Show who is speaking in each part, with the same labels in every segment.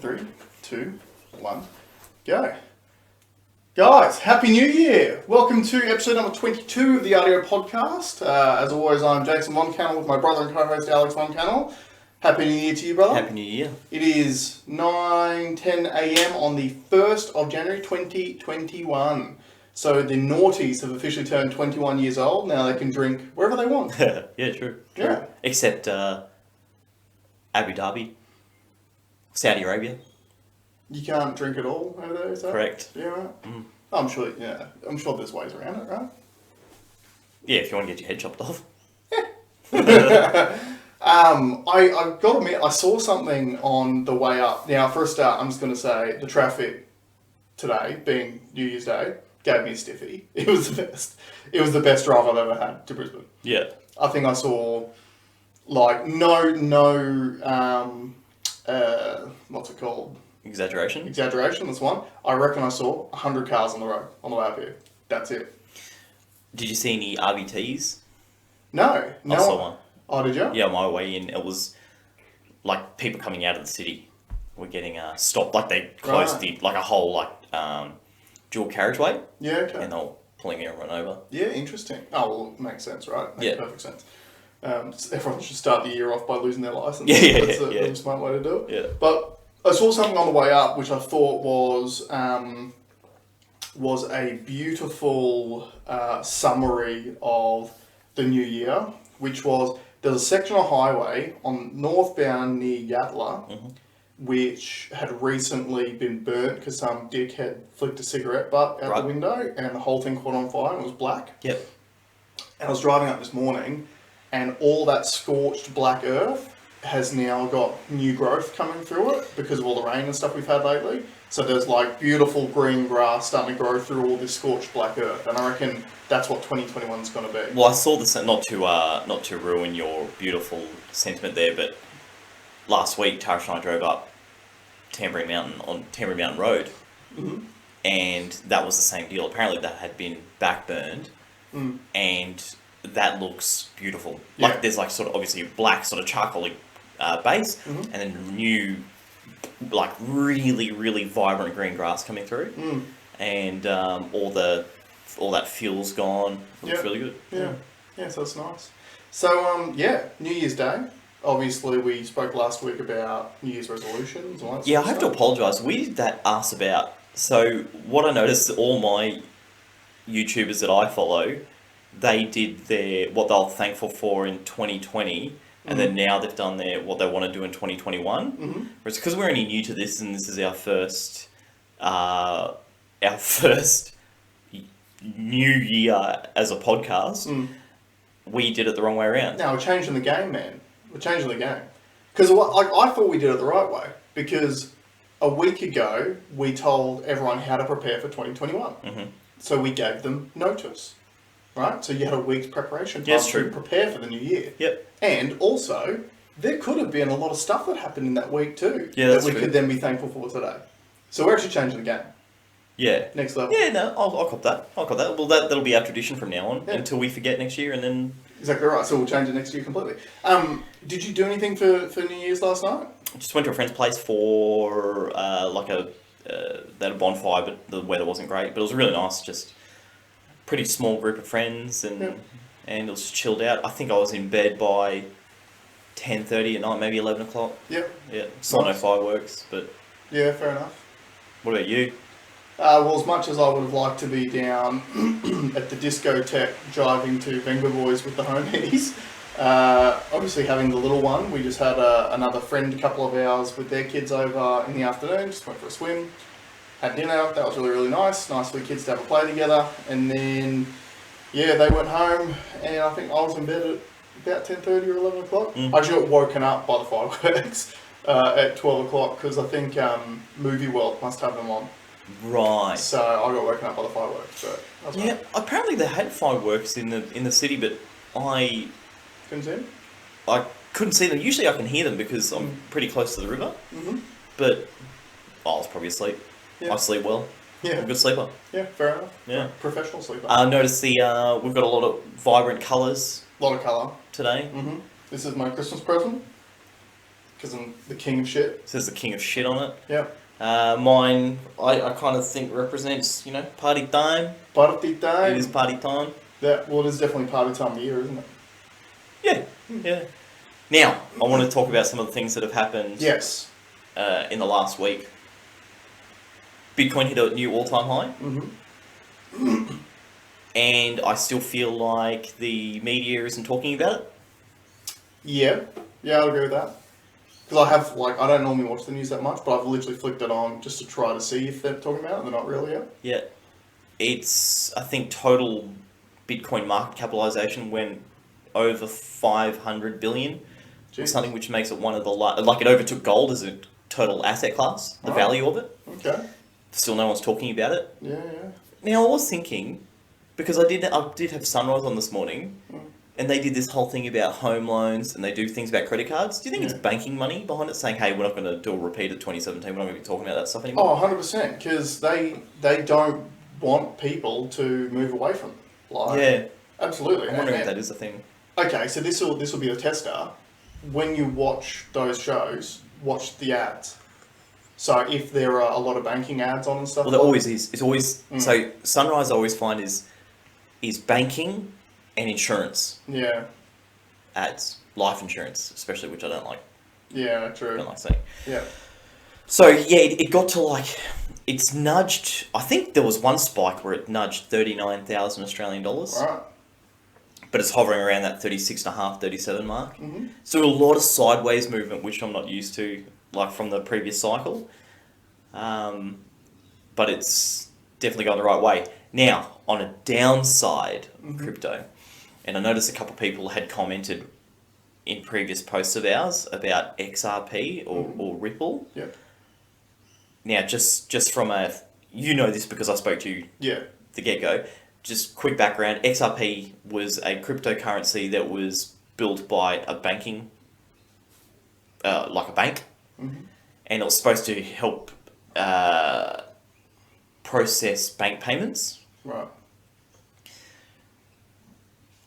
Speaker 1: 3, 2, 1, go. Guys, Happy New Year! Welcome to episode number 22 of the RDO Podcast. As always, I'm Jason Moncannell with my brother and co-host Alex Moncannell. Happy New Year to you, brother.
Speaker 2: Happy New Year.
Speaker 1: It is 9:10 a.m. on the 1st of January 2021. So the naughties have officially turned 21 years old. Now they can drink wherever they want.
Speaker 2: Yeah, true.
Speaker 1: Yeah.
Speaker 2: Except Abu Dhabi, Saudi Arabia.
Speaker 1: You can't drink at all over there, is that?
Speaker 2: Correct.
Speaker 1: Yeah, right. I'm sure there's ways around it, right?
Speaker 2: Yeah, if you want to get your head chopped off.
Speaker 1: I've got to admit, I saw something on the way up. Now, for a start, I'm just going to say the traffic today, being New Year's Day, gave me a stiffy. It was the best. It was the best drive I've ever had to Brisbane.
Speaker 2: Yeah.
Speaker 1: I think I saw, what's it called?
Speaker 2: Exaggeration,
Speaker 1: that's one. I reckon I saw 100 cars on the road on the way up here. That's it.
Speaker 2: Did you see any RBTs?
Speaker 1: No.
Speaker 2: I saw one.
Speaker 1: Oh, did you?
Speaker 2: Yeah, on my way in, it was like people coming out of the city were getting stopped. Like they closed a whole dual carriageway.
Speaker 1: Yeah, okay.
Speaker 2: And they were pulling everyone over.
Speaker 1: Yeah, interesting. Oh, well, it makes sense, right? Makes
Speaker 2: Yeah.
Speaker 1: perfect sense. Everyone should start the year off by losing their license.
Speaker 2: Yeah,
Speaker 1: That's a really smart way to do it.
Speaker 2: Yeah.
Speaker 1: But I saw something on the way up which I thought was a beautiful summary of the new year, which was there's a section of highway on northbound near Yatala, which had recently been burnt because some dickhead flicked a cigarette butt out the window and the whole thing caught on fire and it was black.
Speaker 2: Yep.
Speaker 1: And I was driving up this morning and all that scorched black earth has now got new growth coming through it because of all the rain and stuff we've had lately. So there's like beautiful green grass starting to grow through all this scorched black earth, and I reckon that's what 2021 is going to be.
Speaker 2: Well, I saw this, not to ruin your beautiful sentiment there, but last week Tarish and I drove up Tambury Mountain Road, and that was the same deal. Apparently that had been backburned, and that looks beautiful.
Speaker 1: Yeah.
Speaker 2: Like there's like sort of obviously black sort of charcoaly base, and then new, like really, really vibrant green grass coming through, and all that fuel's gone. It looks really good.
Speaker 1: Yeah, so it's nice. So New Year's Day. Obviously, we spoke last week about New Year's resolutions. And all that
Speaker 2: Yeah, I
Speaker 1: sort
Speaker 2: have
Speaker 1: of
Speaker 2: to apologise. We did that ask about. So what I noticed, all my YouTubers that I follow, they did what they were thankful for in 2020. And then now they've done what they want to do in 2021. Whereas because we're only new to this, and this is our first new year as a podcast, we did it the wrong way around.
Speaker 1: No, we're changing the game, man. We're changing the game. Because I thought we did it the right way. Because a week ago, we told everyone how to prepare for 2021. So we gave them notice. Right? So you had a week's preparation time to prepare for the new year.
Speaker 2: Yep.
Speaker 1: And also, there could have been a lot of stuff that happened in that week too.
Speaker 2: Yeah,
Speaker 1: that we could then be thankful for today. So we're actually changing the game.
Speaker 2: Yeah.
Speaker 1: Next level.
Speaker 2: Yeah, no, I'll cop that. Well, that'll be our tradition from now on until we forget next year, and then...
Speaker 1: Exactly right. So we'll change it next year completely. Did you do anything for New Year's last night?
Speaker 2: Just went to a friend's place for they had a bonfire, but the weather wasn't great. But it was really nice, just... pretty small group of friends, and it was chilled out. I think I was in bed by 10:30 at night, maybe 11 o'clock.
Speaker 1: Yep.
Speaker 2: Yeah. Saw no fireworks, but...
Speaker 1: Yeah, fair enough.
Speaker 2: What about you?
Speaker 1: Well, as much as I would have liked to be down at the discotheque driving to Venga Boys with the homies, obviously having the little one, we just had another friend a couple of hours with their kids over in the afternoon, just went for a swim. Had dinner, that was really, really nice. Nice for the kids to have a play together. And then, they went home, and I think I was in bed at about 10:30 or 11 o'clock. I actually got woken up by the fireworks at 12 o'clock, because I think Movie World must have them on.
Speaker 2: Right.
Speaker 1: So I got woken up by the fireworks. So
Speaker 2: apparently they had fireworks in the city, but I...
Speaker 1: Couldn't see them?
Speaker 2: I couldn't see them. Usually I can hear them because I'm pretty close to the river. But I was probably asleep. Yeah. I sleep well.
Speaker 1: Yeah.
Speaker 2: I'm a good sleeper.
Speaker 1: Yeah, fair enough.
Speaker 2: Yeah.
Speaker 1: Professional sleeper.
Speaker 2: Notice we've got a lot of vibrant colours.
Speaker 1: A lot of colour.
Speaker 2: Today.
Speaker 1: This is my Christmas present. because I'm the king of shit.
Speaker 2: It says the king of shit on it.
Speaker 1: Yeah.
Speaker 2: Mine, I kind of think represents, party time.
Speaker 1: Party time.
Speaker 2: It is party time.
Speaker 1: Yeah, well, it is definitely party time of the year, isn't it?
Speaker 2: Yeah, yeah. Now, I want to talk about some of the things that have happened.
Speaker 1: Yes.
Speaker 2: In the last week. Bitcoin hit a new all-time high.
Speaker 1: Mm-hmm.
Speaker 2: And I still feel like the media isn't talking about it.
Speaker 1: Yeah, I'll agree with that. Because I don't normally watch the news that much, but I've literally flicked it on just to try to see if they're talking about it, and they're not really yet.
Speaker 2: Yeah. It's, I think, total Bitcoin market capitalization went over 500 billion.
Speaker 1: Jeez.
Speaker 2: Something which makes it one of the, it overtook gold as a total asset class, the value of it.
Speaker 1: Okay.
Speaker 2: Still no one's talking about it.
Speaker 1: Yeah.
Speaker 2: Now, I was thinking, because I did have Sunrise on this morning, and they did this whole thing about home loans, and they do things about credit cards. Do you think it's banking money behind it, saying, hey, we're not going to do a repeat of 2017, we're not going to be talking about that stuff anymore?
Speaker 1: Oh, 100%, because they don't want people to move away from it.
Speaker 2: Yeah.
Speaker 1: Absolutely.
Speaker 2: I'm wondering if that is a thing.
Speaker 1: Okay, so this will be a tester. When you watch those shows, watch the ads. So if there are a lot of banking ads on and stuff.
Speaker 2: Well, there always is. It's always so. Sunrise I always find is banking and insurance.
Speaker 1: Yeah.
Speaker 2: Ads, life insurance, especially, which I don't like.
Speaker 1: Yeah, true.
Speaker 2: I don't like seeing.
Speaker 1: Yeah.
Speaker 2: So yeah, it got to it's nudged. I think there was one spike where it nudged 39,000 Australian dollars.
Speaker 1: Right.
Speaker 2: But it's hovering around that 36.5, 37 mark.
Speaker 1: Mm-hmm.
Speaker 2: So a lot of sideways movement, which I'm not used to, from the previous cycle. But it's definitely going the right way. Now, on a downside of crypto, and I noticed a couple of people had commented in previous posts of ours about XRP or Ripple.
Speaker 1: Yeah.
Speaker 2: Now, just from this because I spoke to you the get-go. Just quick background, XRP was a cryptocurrency that was built by a banking, like a bank, and it was supposed to help process bank payments.
Speaker 1: Right.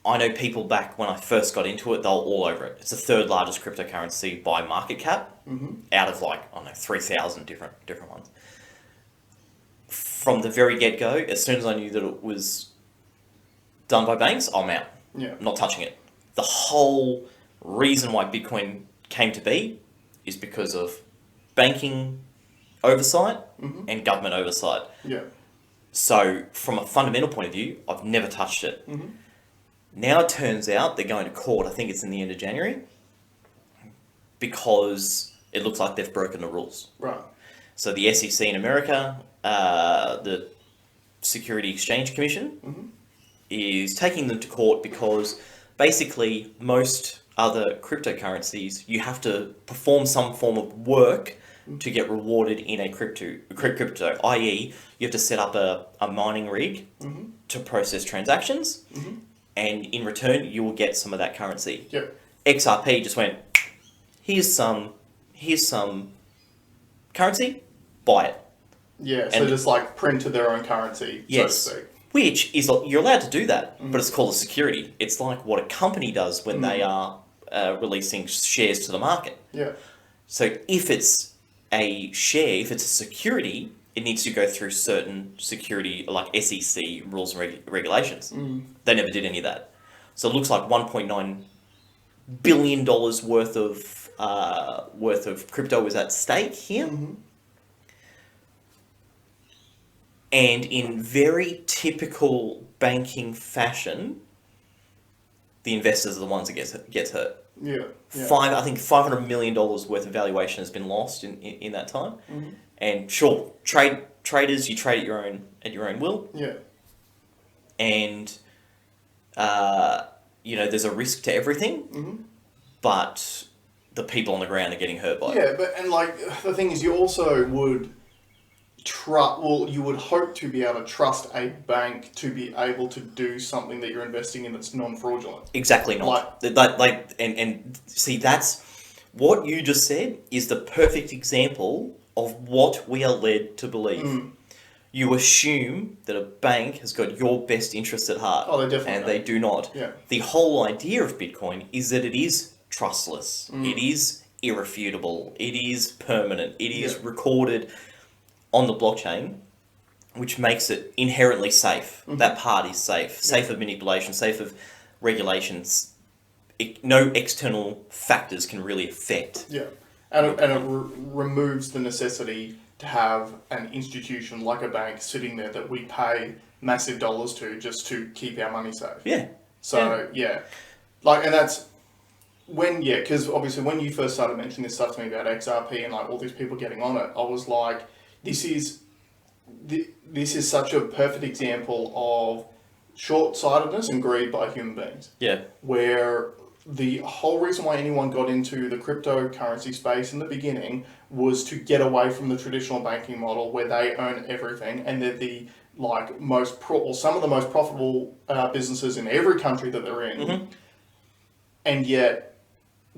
Speaker 2: I know people back when I first got into it, they were all over it. It's the third largest cryptocurrency by market cap, out of 3,000 different ones. From the very get-go, as soon as I knew that it was done by banks, I'm out.
Speaker 1: Yeah.
Speaker 2: I'm not touching it. The whole reason why Bitcoin came to be is because of banking oversight and government oversight.
Speaker 1: Yeah.
Speaker 2: So from a fundamental point of view, I've never touched it. Now it turns out they're going to court, I think it's in the end of January, because it looks like they've broken the rules.
Speaker 1: Right.
Speaker 2: So the SEC in America, the Security Exchange Commission, is taking them to court because basically most other cryptocurrencies, you have to perform some form of work to get rewarded in a crypto, i.e. you have to set up a mining rig to process transactions, and in return you will get some of that currency.
Speaker 1: Yep.
Speaker 2: XRP just went, here's some currency, buy it.
Speaker 1: Yeah, so
Speaker 2: And-
Speaker 1: just printed their own currency,
Speaker 2: Yes.
Speaker 1: so to speak.
Speaker 2: Which is, you're allowed to do that, but it's called a security. It's like what a company does when they are releasing shares to the market.
Speaker 1: Yeah.
Speaker 2: So if it's a share, if it's a security, it needs to go through certain security, like SEC rules and regulations. They never did any of that. So it looks like $1.9 billion worth of crypto is at stake here. And in very typical banking fashion, the investors are the ones that gets hurt.
Speaker 1: Yeah.
Speaker 2: I think $500 million worth of valuation has been lost in that time. And sure, traders, you trade at your own will.
Speaker 1: Yeah.
Speaker 2: And there's a risk to everything, but the people on the ground are getting hurt by it.
Speaker 1: Yeah, but the thing is, you also would you would hope to be able to trust a bank to be able to do something that you're investing in that's non-fraudulent.
Speaker 2: Exactly not. And see, that's what you just said is the perfect example of what we are led to believe. You assume that a bank has got your best interests at heart.
Speaker 1: Oh, they definitely
Speaker 2: And they do not.
Speaker 1: Yeah.
Speaker 2: The whole idea of Bitcoin is that it is trustless. It is irrefutable. It is permanent. It is
Speaker 1: Yeah.
Speaker 2: recorded on the blockchain, which makes it inherently safe.
Speaker 1: Mhm.
Speaker 2: That part is safe. Safe of manipulation, safe of regulations. No external factors can really affect.
Speaker 1: Yeah, and it removes the necessity to have an institution like a bank sitting there that we pay massive dollars to just to keep our money safe.
Speaker 2: Yeah.
Speaker 1: So yeah, like, and that's because obviously when you first started mentioning this stuff to me about XRP and like all these people getting on it, I was like, this is such a perfect example of short-sightedness and greed by human beings.
Speaker 2: Yeah.
Speaker 1: Where the whole reason why anyone got into the cryptocurrency space in the beginning was to get away from the traditional banking model where they own everything and they're the some of the most profitable businesses in every country that they're in.
Speaker 2: Mm-hmm.
Speaker 1: And yet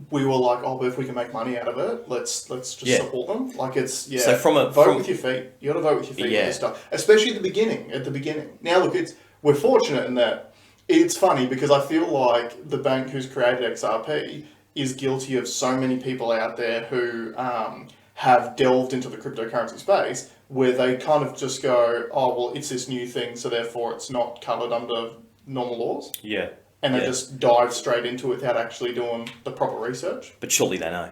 Speaker 1: we were like, oh, but if we can make money out of it, let's just support them. Like, it's
Speaker 2: So
Speaker 1: vote with your feet. You got to vote with your feet with this stuff, especially at the beginning. Now look, we're fortunate in that. It's funny because I feel like the bank who's created XRP is guilty of so many people out there who have delved into the cryptocurrency space where they kind of just go, oh, well, it's this new thing, so therefore it's not covered under normal laws.
Speaker 2: Yeah.
Speaker 1: And they just dive straight into it without actually doing the proper research.
Speaker 2: But surely they know.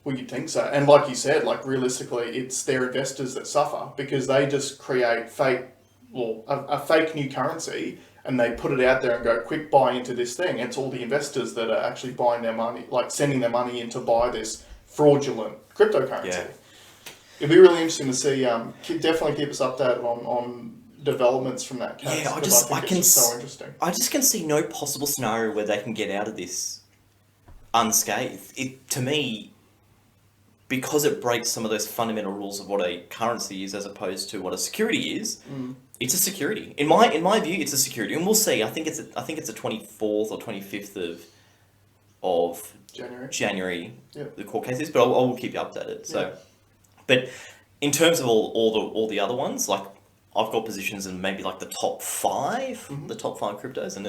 Speaker 1: Well, you'd think so. And like you said, like realistically, it's their investors that suffer because they just create a fake new currency and they put it out there and go, quick, buy into this thing. It's all the investors that are actually buying their money, like sending their money in to buy this fraudulent cryptocurrency.
Speaker 2: Yeah.
Speaker 1: It'd be really interesting to see. Definitely keep us updated on developments from that case.
Speaker 2: Yeah,
Speaker 1: I think it's so interesting.
Speaker 2: I just can see no possible scenario where they can get out of this unscathed. To me, because it breaks some of those fundamental rules of what a currency is as opposed to what a security is. It's a security. In my view, it's a security, and we'll see. I think it's the 24th or 25th of January.
Speaker 1: Yep.
Speaker 2: The court case is, but I will keep you updated. So, but in terms of all the other ones, like I've got positions in maybe like the top 5, the top 5 cryptos, and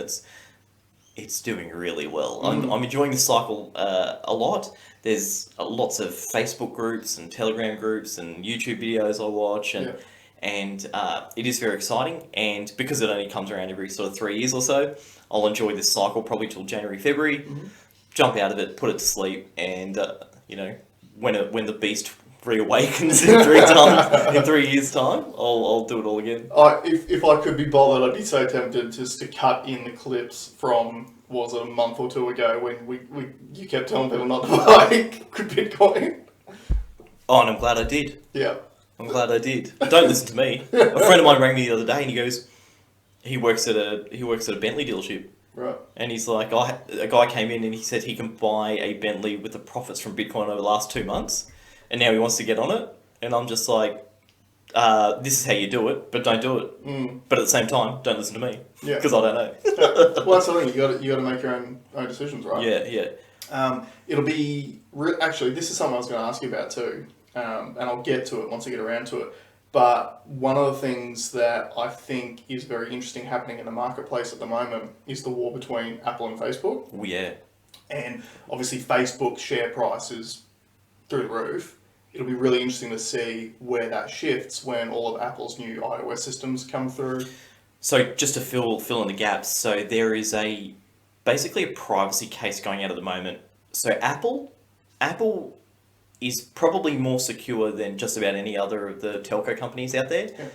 Speaker 2: it's doing really well. I'm enjoying this cycle a lot. There's lots of Facebook groups and Telegram groups and YouTube videos I watch, and it is very exciting. And because it only comes around every sort of 3 years or so, I'll enjoy this cycle probably till January, February. Jump out of it, put it to sleep, and when the beast reawakens in 3 years' time, I'll do it all again.
Speaker 1: If I could be bothered, I'd be so tempted just to cut in the clips from a month or two ago when you kept telling people not to buy Bitcoin.
Speaker 2: Oh, and I'm glad I did.
Speaker 1: Yeah.
Speaker 2: I'm glad I did. But don't listen to me. A friend of mine rang me the other day and he goes, he works at a Bentley dealership.
Speaker 1: Right.
Speaker 2: And he's like, a guy came in and he said he can buy a Bentley with the profits from Bitcoin over the last 2 months, and now he wants to get on it. And I'm just like, this is how you do it, but don't do it. But at the same time, don't listen to me. Yeah. Because I don't know.
Speaker 1: Well, that's the thing. You got to make your own decisions, right?
Speaker 2: Yeah.
Speaker 1: It'll be actually. This is something I was going to ask you about too, and I'll get to it once I get around to it. But one of the things that I think is very interesting happening in the marketplace at the moment is the war between Apple and Facebook.
Speaker 2: Oh, yeah.
Speaker 1: And obviously Facebook's share price is through the roof. It'll be really interesting to see where that shifts when all of Apple's new iOS systems come through.
Speaker 2: So just to fill in the gaps, so there is basically a privacy case going out at the moment. So Apple is probably more secure than just about any other of the telco companies out there.
Speaker 1: Yeah.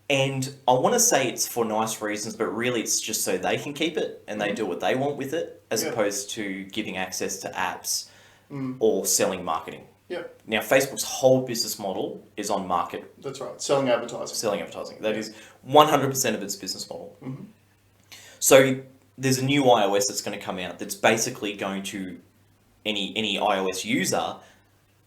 Speaker 2: And I want to say it's for nice reasons, but really it's just so they can keep it and they do what they want with it, as opposed to giving access to apps or selling marketing.
Speaker 1: Yeah.
Speaker 2: Now, Facebook's whole business model is on market.
Speaker 1: That's right. Selling advertising.
Speaker 2: That is 100% of its business model. So there's a new iOS that's going to come out that's basically going to, any iOS user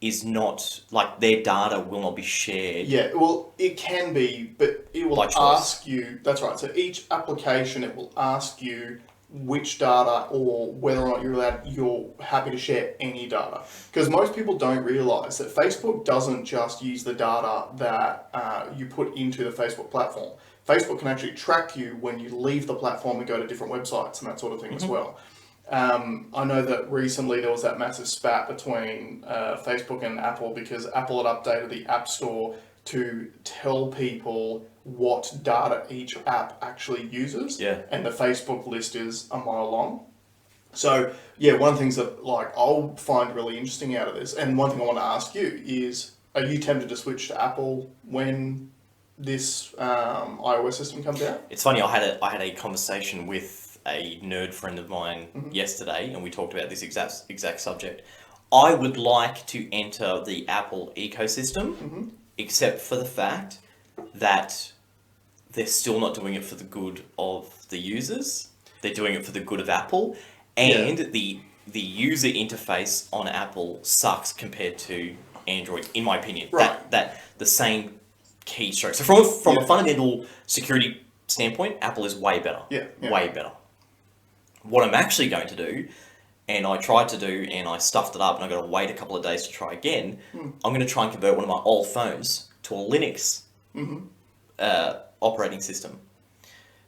Speaker 2: is not, like, their data will not be shared.
Speaker 1: Yeah, well, it can be, but it will ask you, that's right, so each application, it will ask you which data or whether or not you're happy to share any data. Because most people don't realise that Facebook doesn't just use the data that you put into the Facebook platform. Facebook can actually track you when you leave the platform and go to different websites and that sort of thing as well. I know that recently there was that massive spat between Facebook and Apple because Apple had updated the App Store to tell people what data each app actually uses.
Speaker 2: Yeah.
Speaker 1: And the Facebook list is a mile long. So, yeah, one of the things that like I'll find really interesting out of this, and one thing I want to ask you is, are you tempted to switch to Apple when this iOS system comes out?
Speaker 2: It's funny, I had a conversation with a nerd friend of mine yesterday, and we talked about this exact subject. I would like to enter the Apple ecosystem, except for the fact that they're still not doing it for the good of the users. They're doing it for the good of Apple, and the user interface on Apple sucks compared to Android, in my opinion.
Speaker 1: Right.
Speaker 2: That the same keystrokes. So from a fundamental security standpoint, Apple is way better.
Speaker 1: Yeah.
Speaker 2: Way better. What I'm actually going to do, and I tried to do, and I stuffed it up, and I got to wait a couple of days to try again. I'm going to try and convert one of my old phones to a Linux operating system.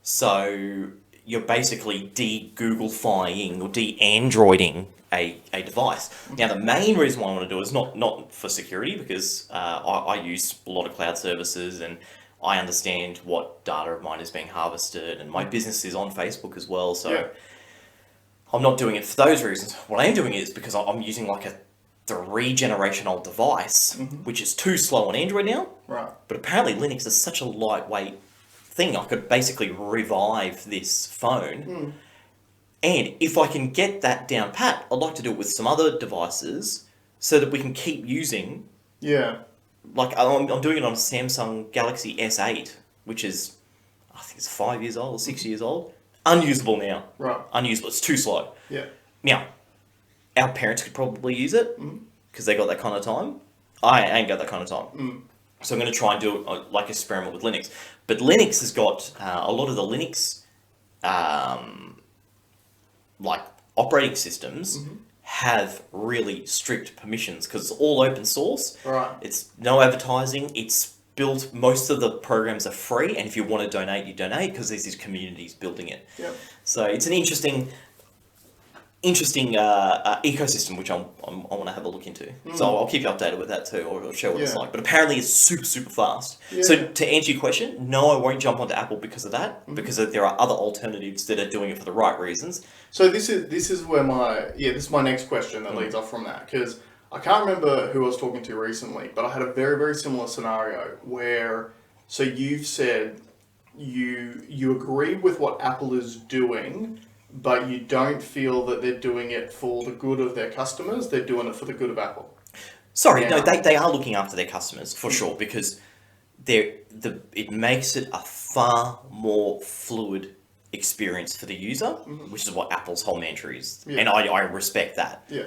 Speaker 2: So you're basically de-Googlefying or de-Androiding a device. Now, the main reason why I want to do it is not for security, because I use a lot of cloud services and I understand what data of mine is being harvested, and my business is on Facebook as well, so I'm not doing it for those reasons. What I am doing it is because I'm using like a 3-generation old device, which is too slow on Android now.
Speaker 1: Right.
Speaker 2: But apparently Linux is such a lightweight thing, I could basically revive this phone. And if I can get that down pat, I'd like to do it with some other devices so that we can keep using.
Speaker 1: Yeah.
Speaker 2: Like, I'm doing it on a Samsung Galaxy S8, which is, I think it's 5 years old or 6 years old. Unusable now.
Speaker 1: Right.
Speaker 2: Unusable. It's too slow.
Speaker 1: Yeah.
Speaker 2: Now, our parents could probably use it because they got that kind of time. I ain't got that kind of time. So I'm going to try and do it, like, experiment with Linux. But Linux has got a lot of the Linux, like, operating systems have really strict permissions because it's all open source.
Speaker 1: Right.
Speaker 2: It's no advertising. It's built, most of the programs are free, and if you want to donate, you donate because there's these communities building it.
Speaker 1: Yep.
Speaker 2: So it's an interesting ecosystem which I want to have a look into. So I'll keep you updated with that too, or show what it's like. But apparently it's super fast.
Speaker 1: Yeah.
Speaker 2: So to answer your question, no, I won't jump onto Apple because of that, because there are other alternatives that are doing it for the right reasons.
Speaker 1: So this is where this is my next question that leads off from that, because I can't remember who I was talking to recently, but I had a very, very similar scenario where, so you've said you agree with what Apple is doing, but you don't feel that they're doing it for the good of their customers, they're doing it for the good of Apple.
Speaker 2: Sorry,
Speaker 1: Yeah.
Speaker 2: no, they are looking after their customers, for sure, because it makes it a far more fluid experience for the user, which is what Apple's whole mantra is.
Speaker 1: Yeah.
Speaker 2: And I respect that.
Speaker 1: Yeah.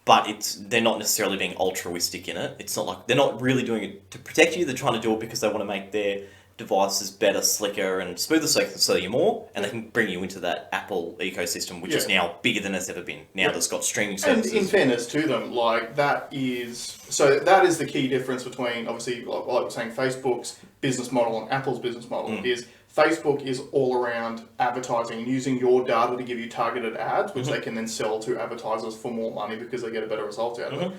Speaker 2: But they're not necessarily being altruistic in it. It's not like they're not really doing it to protect you. They're trying to do it because they want to make their devices better, slicker, and smoother, so they can sell you more, and they can bring you into that Apple ecosystem, which is now bigger than it's ever been. Now that's got streaming services.
Speaker 1: And in fairness to them, like that is the key difference between, obviously, like I was saying, Facebook's business model and Apple's business model is Facebook is all around advertising and using your data to give you targeted ads, which they can then sell to advertisers for more money because they get a better result out of it.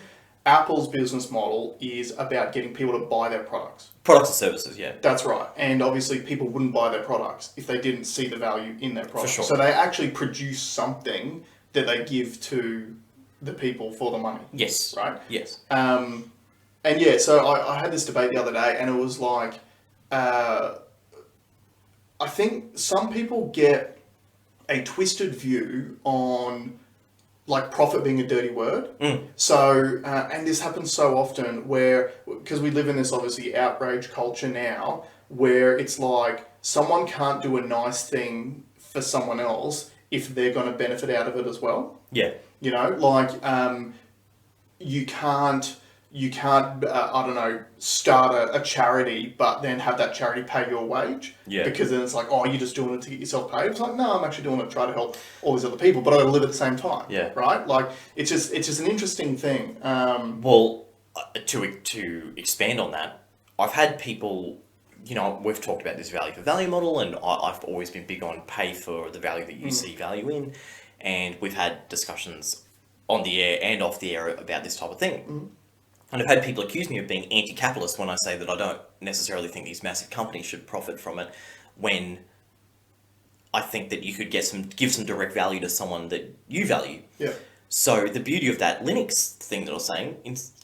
Speaker 1: Apple's business model is about getting people to buy their products.
Speaker 2: Products and services, yeah.
Speaker 1: That's right. And obviously people wouldn't buy their products if they didn't see the value in their products.
Speaker 2: For sure.
Speaker 1: So they actually produce something that they give to the people for the money.
Speaker 2: Yes.
Speaker 1: Right?
Speaker 2: Yes.
Speaker 1: And yeah, so I had this debate the other day, and it was like, I think some people get a twisted view on like profit being a dirty word. So, and this happens so often where, because we live in this obviously outrage culture now, where it's like someone can't do a nice thing for someone else if they're going to benefit out of it as well.
Speaker 2: Yeah.
Speaker 1: You know, like you can't I don't know, start a charity but then have that charity pay your wage.
Speaker 2: Yeah.
Speaker 1: Because then it's like, oh, you're just doing it to get yourself paid. It's like, no, I'm actually doing it to try to help all these other people, but I got to live at the same time.
Speaker 2: Yeah.
Speaker 1: Right? Like it's just an interesting thing.
Speaker 2: Well, to expand on that, I've had people, you know, we've talked about this value for value model, and I've always been big on pay for the value that you see value in. and we've had discussions on the air and off the air about this type of thing. And I've had people accuse me of being anti-capitalist when I say that I don't necessarily think these massive companies should profit from it, when I think that you could give some direct value to someone that you value.
Speaker 1: Yeah.
Speaker 2: So the beauty of that Linux thing that I was saying,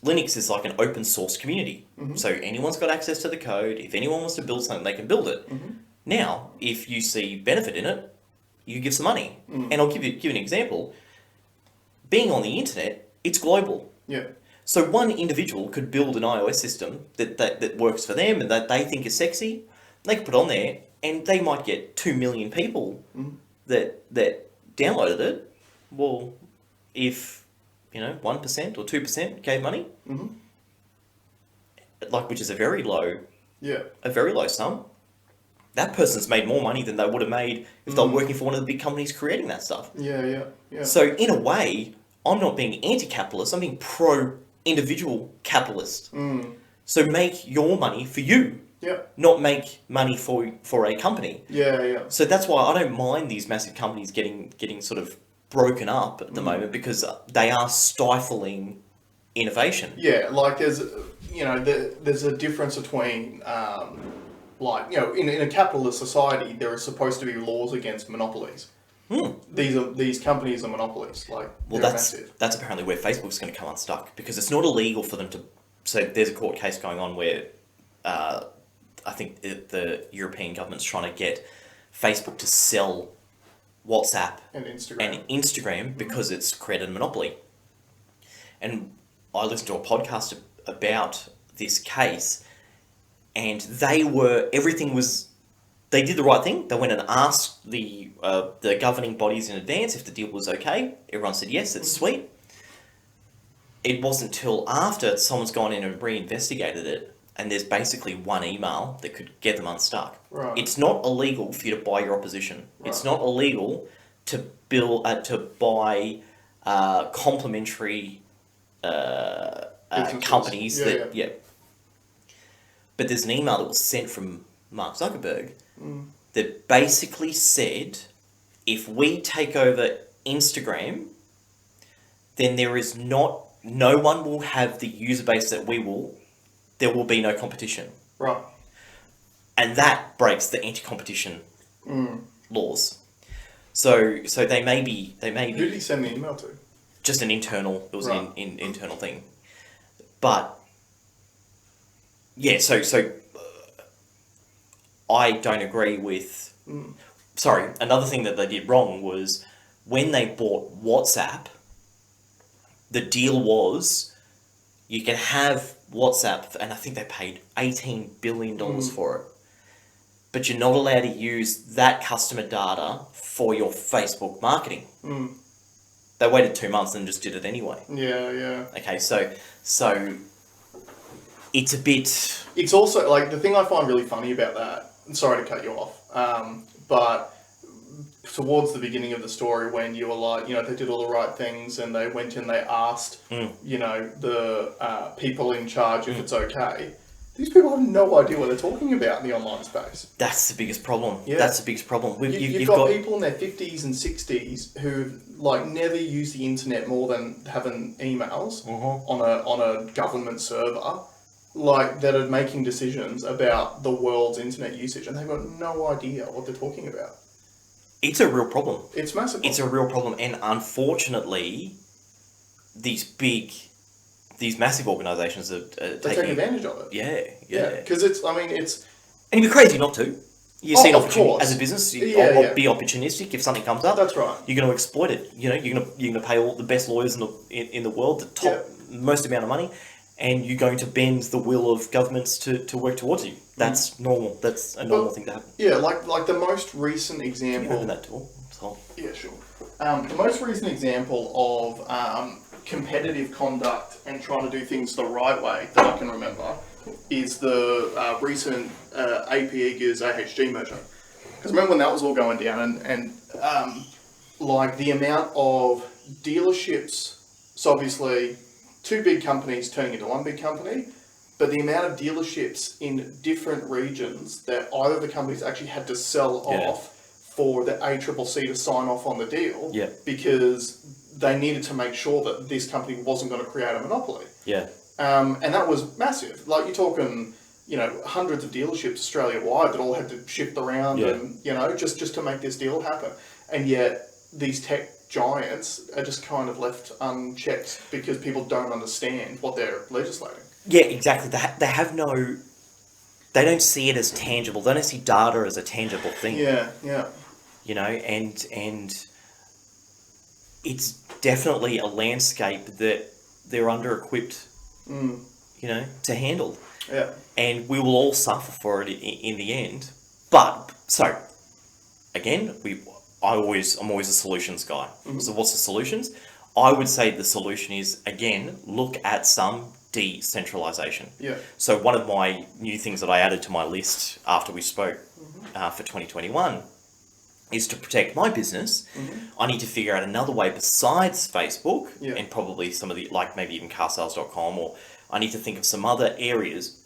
Speaker 2: Linux is like an open source community. So anyone's got access to the code. If anyone wants to build something, they can build it. Now, if you see benefit in it, you give some money. And I'll give you an example. Being on the internet, it's global.
Speaker 1: Yeah.
Speaker 2: So one individual could build an iOS system that works for them and that they think is sexy. They could put on there, and they might get 2 million people that downloaded it. Well, if 1% or 2% gave money, which is a very low sum, that person's made more money than they would have made if they were working for one of the big companies creating that stuff.
Speaker 1: Yeah.
Speaker 2: So in a way, I'm not being anti-capitalist. I'm being pro-individual capitalist. So make your money for you.
Speaker 1: Yeah.
Speaker 2: Not make money for a company.
Speaker 1: Yeah.
Speaker 2: So that's why I don't mind these massive companies getting sort of broken up at the moment, because they are stifling innovation.
Speaker 1: Yeah, like there's a difference between in a capitalist society there are supposed to be laws against monopolies. These companies are monopolies.
Speaker 2: That's apparently where Facebook's going to come unstuck, because it's not illegal for them to. So there's a court case going on where I think the European government's trying to get Facebook to sell WhatsApp
Speaker 1: and
Speaker 2: Instagram because it's created a monopoly. And I listened to a podcast about this case, and they did the right thing. They went and asked the governing bodies in advance if the deal was okay. Everyone said yes, it's sweet. It wasn't till after someone's gone in and reinvestigated it, and there's basically one email that could get them unstuck.
Speaker 1: Right.
Speaker 2: It's not illegal for you to buy your opposition. Right. It's not illegal to buy complementary companies. But there's an email that was sent from Mark Zuckerberg that basically said, if we take over Instagram, then no one will have the user base that we will. There will be no competition.
Speaker 1: Right.
Speaker 2: And that breaks the anti-competition laws. So they may be. Who
Speaker 1: did he send the email to?
Speaker 2: Just an internal. It was an internal thing. But yeah, so I don't agree with. Sorry, another thing that they did wrong was when they bought WhatsApp. The deal was you can have WhatsApp, and I think they paid $18 billion for it. But you're not allowed to use that customer data for your Facebook marketing. They waited 2 months and just did it anyway.
Speaker 1: Yeah.
Speaker 2: Okay, so it's a bit...
Speaker 1: It's also, like, the thing I find really funny about that, sorry to cut you off, but towards the beginning of the story when you were like, they did all the right things and they went and they asked, the people in charge if it's okay. These people have no idea what they're talking about in the online space.
Speaker 2: That's the biggest problem.
Speaker 1: Yeah.
Speaker 2: That's the biggest problem.
Speaker 1: You've got people in their 50s and 60s who've never used the internet more than having emails on a government server, that are making decisions about the world's internet usage, and they've got no idea what they're talking about.
Speaker 2: It's a real problem.
Speaker 1: It's massive.
Speaker 2: It's a real problem, and unfortunately, these massive organisations are taking
Speaker 1: advantage of it.
Speaker 2: Yeah.
Speaker 1: Because it's.
Speaker 2: And it'd be crazy not to. You see an opportunity as a business. Be opportunistic if something comes up.
Speaker 1: That's right.
Speaker 2: You're going to exploit it. You're going to pay all the best lawyers in the world, the top most amount of money, and you're going to bend the will of governments to work towards you. That's normal. That's a normal thing to happen.
Speaker 1: Yeah, like the most recent example.
Speaker 2: Can you open that door?
Speaker 1: Yeah, sure. The most recent example of competitive conduct and trying to do things the right way that I can remember is the recent AP Eagers AHG merger. Because remember when that was all going down and the amount of dealerships, so obviously two big companies turning into one big company, but the amount of dealerships in different regions that either of the companies actually had to sell off for the ACCC to sign off on the deal.
Speaker 2: Yeah.
Speaker 1: Because they needed to make sure that this company wasn't going to create a monopoly.
Speaker 2: Yeah.
Speaker 1: And that was massive. Like, you're talking, hundreds of dealerships Australia-wide that all had to shift around and, just to make this deal happen. And yet, these tech giants are just kind of left unchecked because people don't understand what they're legislating.
Speaker 2: Yeah, exactly. They don't see it as tangible. They don't see data as a tangible thing.
Speaker 1: Yeah.
Speaker 2: And it's definitely a landscape that they're under-equipped, to handle.
Speaker 1: Yeah.
Speaker 2: And we will all suffer for it in the end. But, so, again, I'm always a solutions guy. Mm-hmm. So what's the solutions? I would say the solution is, again, look at some decentralization.
Speaker 1: Yeah.
Speaker 2: So one of my new things that I added to my list after we spoke for 2021 is to protect my business. Mm-hmm. I need to figure out another way besides Facebook and probably some of the, like maybe even carsales.com, or I need to think of some other areas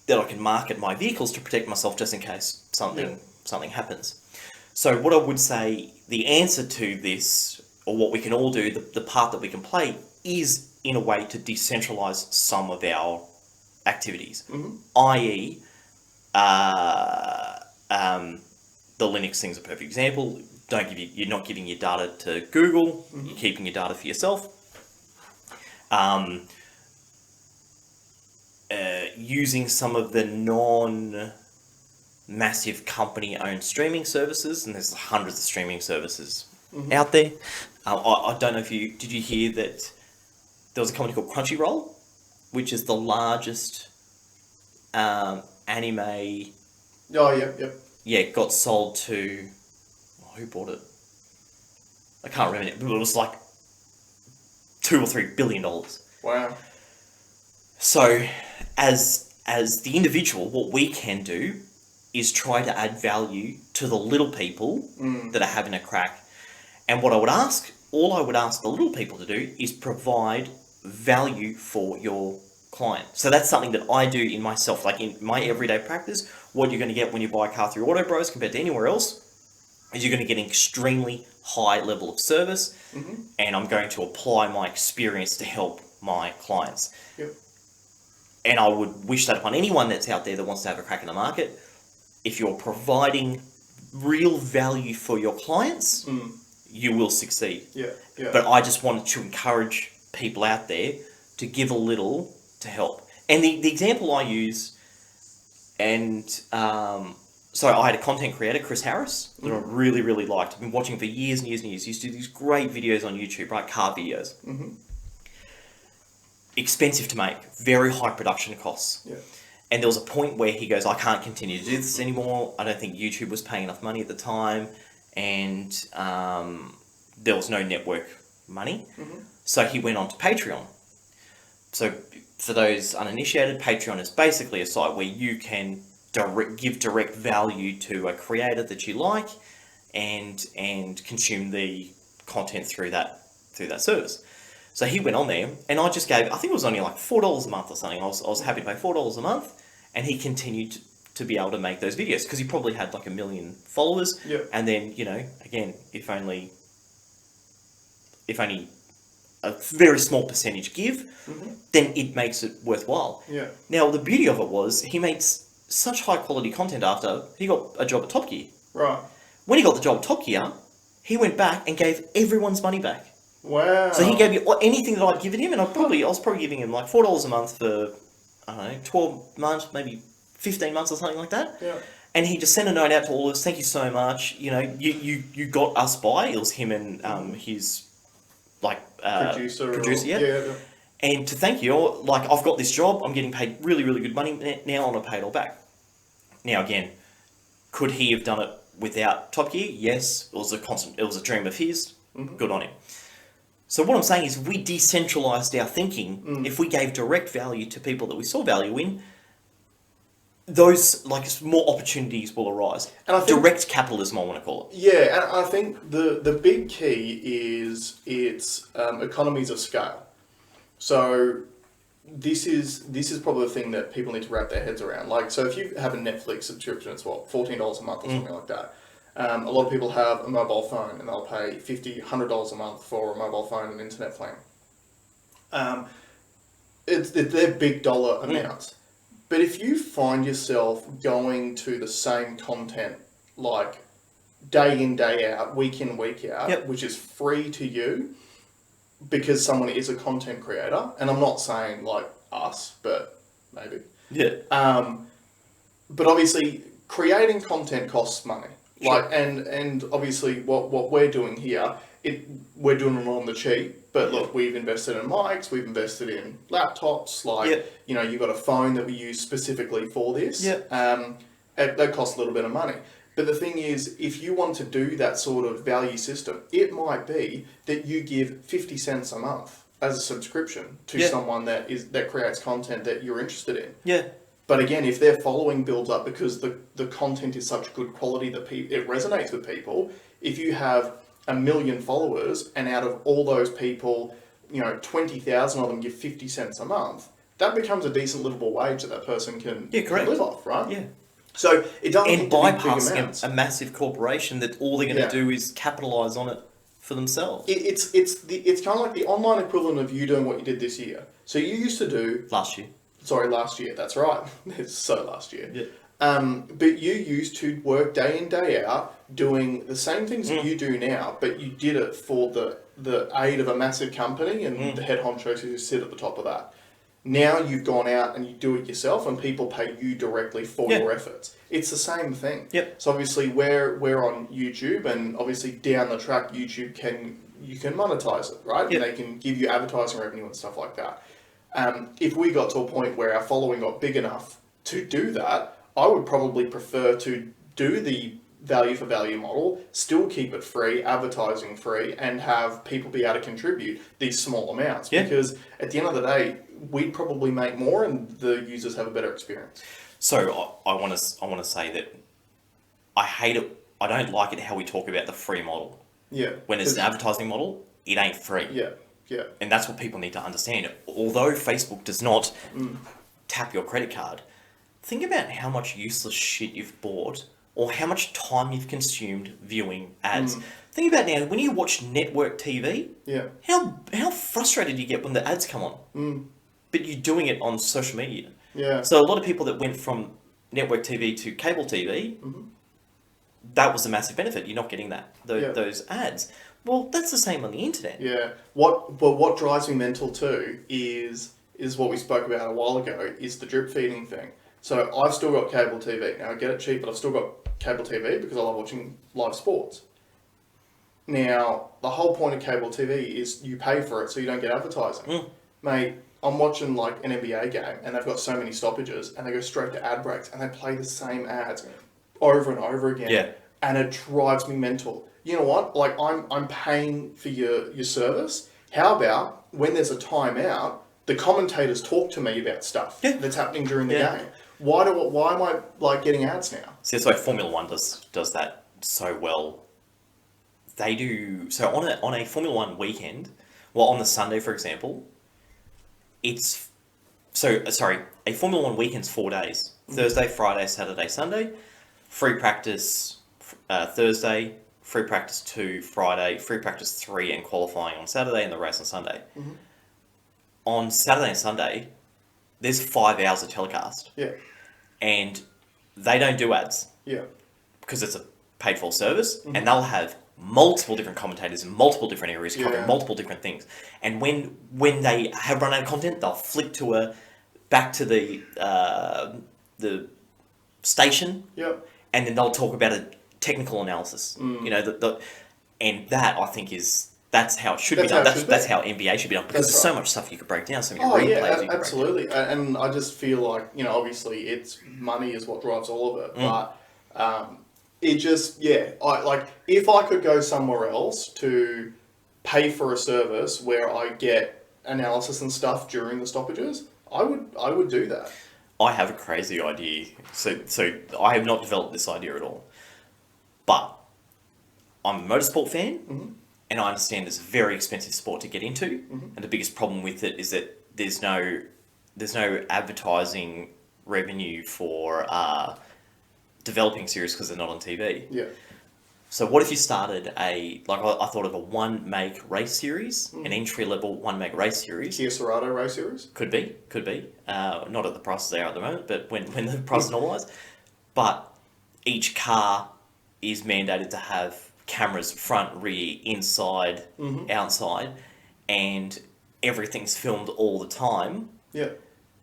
Speaker 2: that I can market my vehicles to protect myself just in case something happens. So what I would say, the answer to this, or what we can all do, the part that we can play, is in a way to decentralize some of our activities, i.e., the Linux thing's a perfect example. You're not giving your data to Google. You're keeping your data for yourself. Using some of the non-massive company-owned streaming services, and there's hundreds of streaming services out there. I don't know if did you hear that there was a company called Crunchyroll, which is the largest anime.
Speaker 1: Oh, yep.
Speaker 2: Yeah, it got sold to... who bought it? I can't remember it, but it was like $2 or $3 billion.
Speaker 1: Wow.
Speaker 2: So, as the individual, what we can do is try to add value to the little people that are having a crack. And all I would ask the little people to do is provide value for your client. So that's something that I do in myself, like in my everyday practice. What you're going to get when you buy a car through Auto Bros compared to anywhere else is you're going to get an extremely high level of service, and I'm going to apply my experience to help my clients.
Speaker 1: Yep.
Speaker 2: And I would wish that upon anyone that's out there that wants to have a crack in the market. If you're providing real value for your clients, you will succeed.
Speaker 1: Yeah.
Speaker 2: But I just wanted to encourage people out there to give a little to help. And the example I use, and so I had a content creator, Chris Harris, that I really, really liked. I've been watching for years and years and years. He used to do these great videos on YouTube, right? Car videos. Expensive to make, very high production costs.
Speaker 1: Yeah.
Speaker 2: And there was a point where he goes, I can't continue to do this anymore. I don't think YouTube was paying enough money at the time. And there was no network money. So he went on to Patreon. So for those uninitiated, Patreon is basically a site where you can give direct value to a creator that you like and consume the content through that service. So he went on there, and I just gave, I think it was only like $4 a month or something. I was happy to pay $4 a month, and he continued to be able to make those videos because he probably had like 1 million followers.
Speaker 1: Yep.
Speaker 2: And then, again, if only a very small percentage give, then it makes it worthwhile.
Speaker 1: Yeah.
Speaker 2: Now, the beauty of it was he made such high quality content after he got a job at Top Gear.
Speaker 1: Right.
Speaker 2: When he got the job at Top Gear, he went back and gave everyone's money back.
Speaker 1: Wow.
Speaker 2: So he gave you anything that I'd given him, and I was probably giving him like $4 a month for, I don't know, 12 months, maybe 15 months or something like that.
Speaker 1: Yeah. And
Speaker 2: he just sent a note out to all of us, thank you so much, you got us by. It was him and his producer, yeah. And to thank you, like, I've got this job, I'm getting paid really, really good money now, and I pay it all back. Now, again, could he have done it without Top Gear? Yes, it was a dream of his. Good on him. So what I'm saying is, if we decentralized our thinking, if we gave direct value to people that we saw value in, those, more opportunities will arise. And I think, direct capitalism, I want to call it.
Speaker 1: Yeah, and I think the big key is its economies of scale. So this is probably the thing that people need to wrap their heads around. Like, so if you have a Netflix subscription, it's what, $14 a month or something like that. A lot of people have a mobile phone and they'll pay $50, $100 a month for a mobile phone and internet plan. They're big dollar amounts. But if you find yourself going to the same content like day in, day out, week in, week out, which is free to you because someone is a content creator, and I'm not saying like us, but maybe.
Speaker 2: Yeah.
Speaker 1: But obviously, creating content costs money.
Speaker 2: Sure.
Speaker 1: Like, and obviously, what we're doing here, we're doing it on the cheap. But look, we've invested in mics, we've invested in laptops. Like, you know, you've got a phone that we use specifically for this. That costs a little bit of money. But the thing is, if you want to do that sort of value system, it might be that you give 50 cents a month as a subscription to someone that creates content that you're interested in.
Speaker 2: Yeah.
Speaker 1: But again, if their following builds up because the content is such good quality that it resonates with people, if you have 1 million followers and out of all those people, 20,000 of them give 50 cents a month, that becomes a decent livable wage that person can live off, right?
Speaker 2: Yeah.
Speaker 1: So it doesn't
Speaker 2: and
Speaker 1: need to be big
Speaker 2: bypassing
Speaker 1: amounts.
Speaker 2: a massive corporation that all they're going to do is capitalise on it for themselves.
Speaker 1: It's kind of like the online equivalent of you doing what you did this year. So you used to do
Speaker 2: Last year.
Speaker 1: That's right. It's so last year.
Speaker 2: Yeah.
Speaker 1: But you used to work day in, day out, doing the same things that you do now, but you did it for the aid of a massive company and the head honchos who sit at the top of that. Now you've gone out and you do it yourself and people pay you directly for your efforts. It's the same thing.
Speaker 2: Yep.
Speaker 1: So obviously we're on YouTube, and obviously down the track you can monetize it, right?
Speaker 2: Yep.
Speaker 1: And they can give you advertising revenue and stuff like that. If we got to a point where our following got big enough to do that, I would probably prefer to do the value for value model, still keep it free, advertising free, and have people be able to contribute these small amounts.
Speaker 2: Yeah.
Speaker 1: Because at the end of the day, we'd probably make more and the users have a better experience.
Speaker 2: So I want to say that I hate it. I don't like it how we talk about the free model.
Speaker 1: Yeah.
Speaker 2: When it's an advertising model, it ain't free.
Speaker 1: Yeah. Yeah.
Speaker 2: And that's what people need to understand. Although Facebook does not tap your credit card, think about how much useless shit you've bought or how much time you've consumed viewing ads. Think about now, when you watch network TV, how frustrated you get when the ads come on. But you're doing it on social media.
Speaker 1: Yeah.
Speaker 2: So a lot of people that went from network TV to cable TV, that was a massive benefit. You're not getting those ads. Well, that's the same on the internet.
Speaker 1: Yeah. What drives me mental too is what we spoke about a while ago, is the drip feeding thing. So I've still got cable TV. Now I get it cheap, but I've still got cable TV because I love watching live sports. Now, the whole point of cable TV is you pay for it so you don't get advertising. Mate, I'm watching like an NBA game and they've got so many stoppages and they go straight to ad breaks and they play the same ads over and over again.
Speaker 2: Yeah.
Speaker 1: And it drives me mental. You know what? Like I'm paying for your service. How about when there's a timeout, the commentators talk to me about stuff that's happening during the game? Why am I like getting ads now?
Speaker 2: See, that's why Formula One does that so well. They do so on a Formula One weekend. Well, on the Sunday, for example, a Formula One weekend's 4 days: Thursday, Friday, Saturday, Sunday. Free practice Thursday, free practice 2 Friday, free practice 3 and qualifying on Saturday, and the race on Sunday. On Saturday and Sunday, there's 5 hours of telecast.
Speaker 1: Yeah.
Speaker 2: And they don't do ads.
Speaker 1: Yeah.
Speaker 2: Because it's a paid for service, and they'll have multiple different commentators in multiple different areas covering multiple different things. And when they have run out of content, they'll flick back to the station.
Speaker 1: Yep.
Speaker 2: And then they'll talk about a technical analysis. You know, and that I think that's how it should be done. That's how NBA should be done, because there's so much stuff you could break down, so many replays you could
Speaker 1: absolutely.
Speaker 2: break down.
Speaker 1: And I just feel like, obviously it's money is what drives all of it, but it just if I could go somewhere else to pay for a service where I get analysis and stuff during the stoppages, I would do that.
Speaker 2: I have a crazy idea. So I have not developed this idea at all. But I'm a motorsport fan, and I understand it's a very expensive sport to get into. And the biggest problem with it is that there's no advertising revenue for developing series because they're not on TV.
Speaker 1: Yeah.
Speaker 2: So what if you started I thought of a 1 meg race series, an entry level 1 meg race series.
Speaker 1: Kia Sorado race series?
Speaker 2: Could be. Not at the prices they are at the moment, but when the price normalised. But each car is mandated to have cameras front, rear, inside, outside, and everything's filmed all the time.
Speaker 1: Yeah.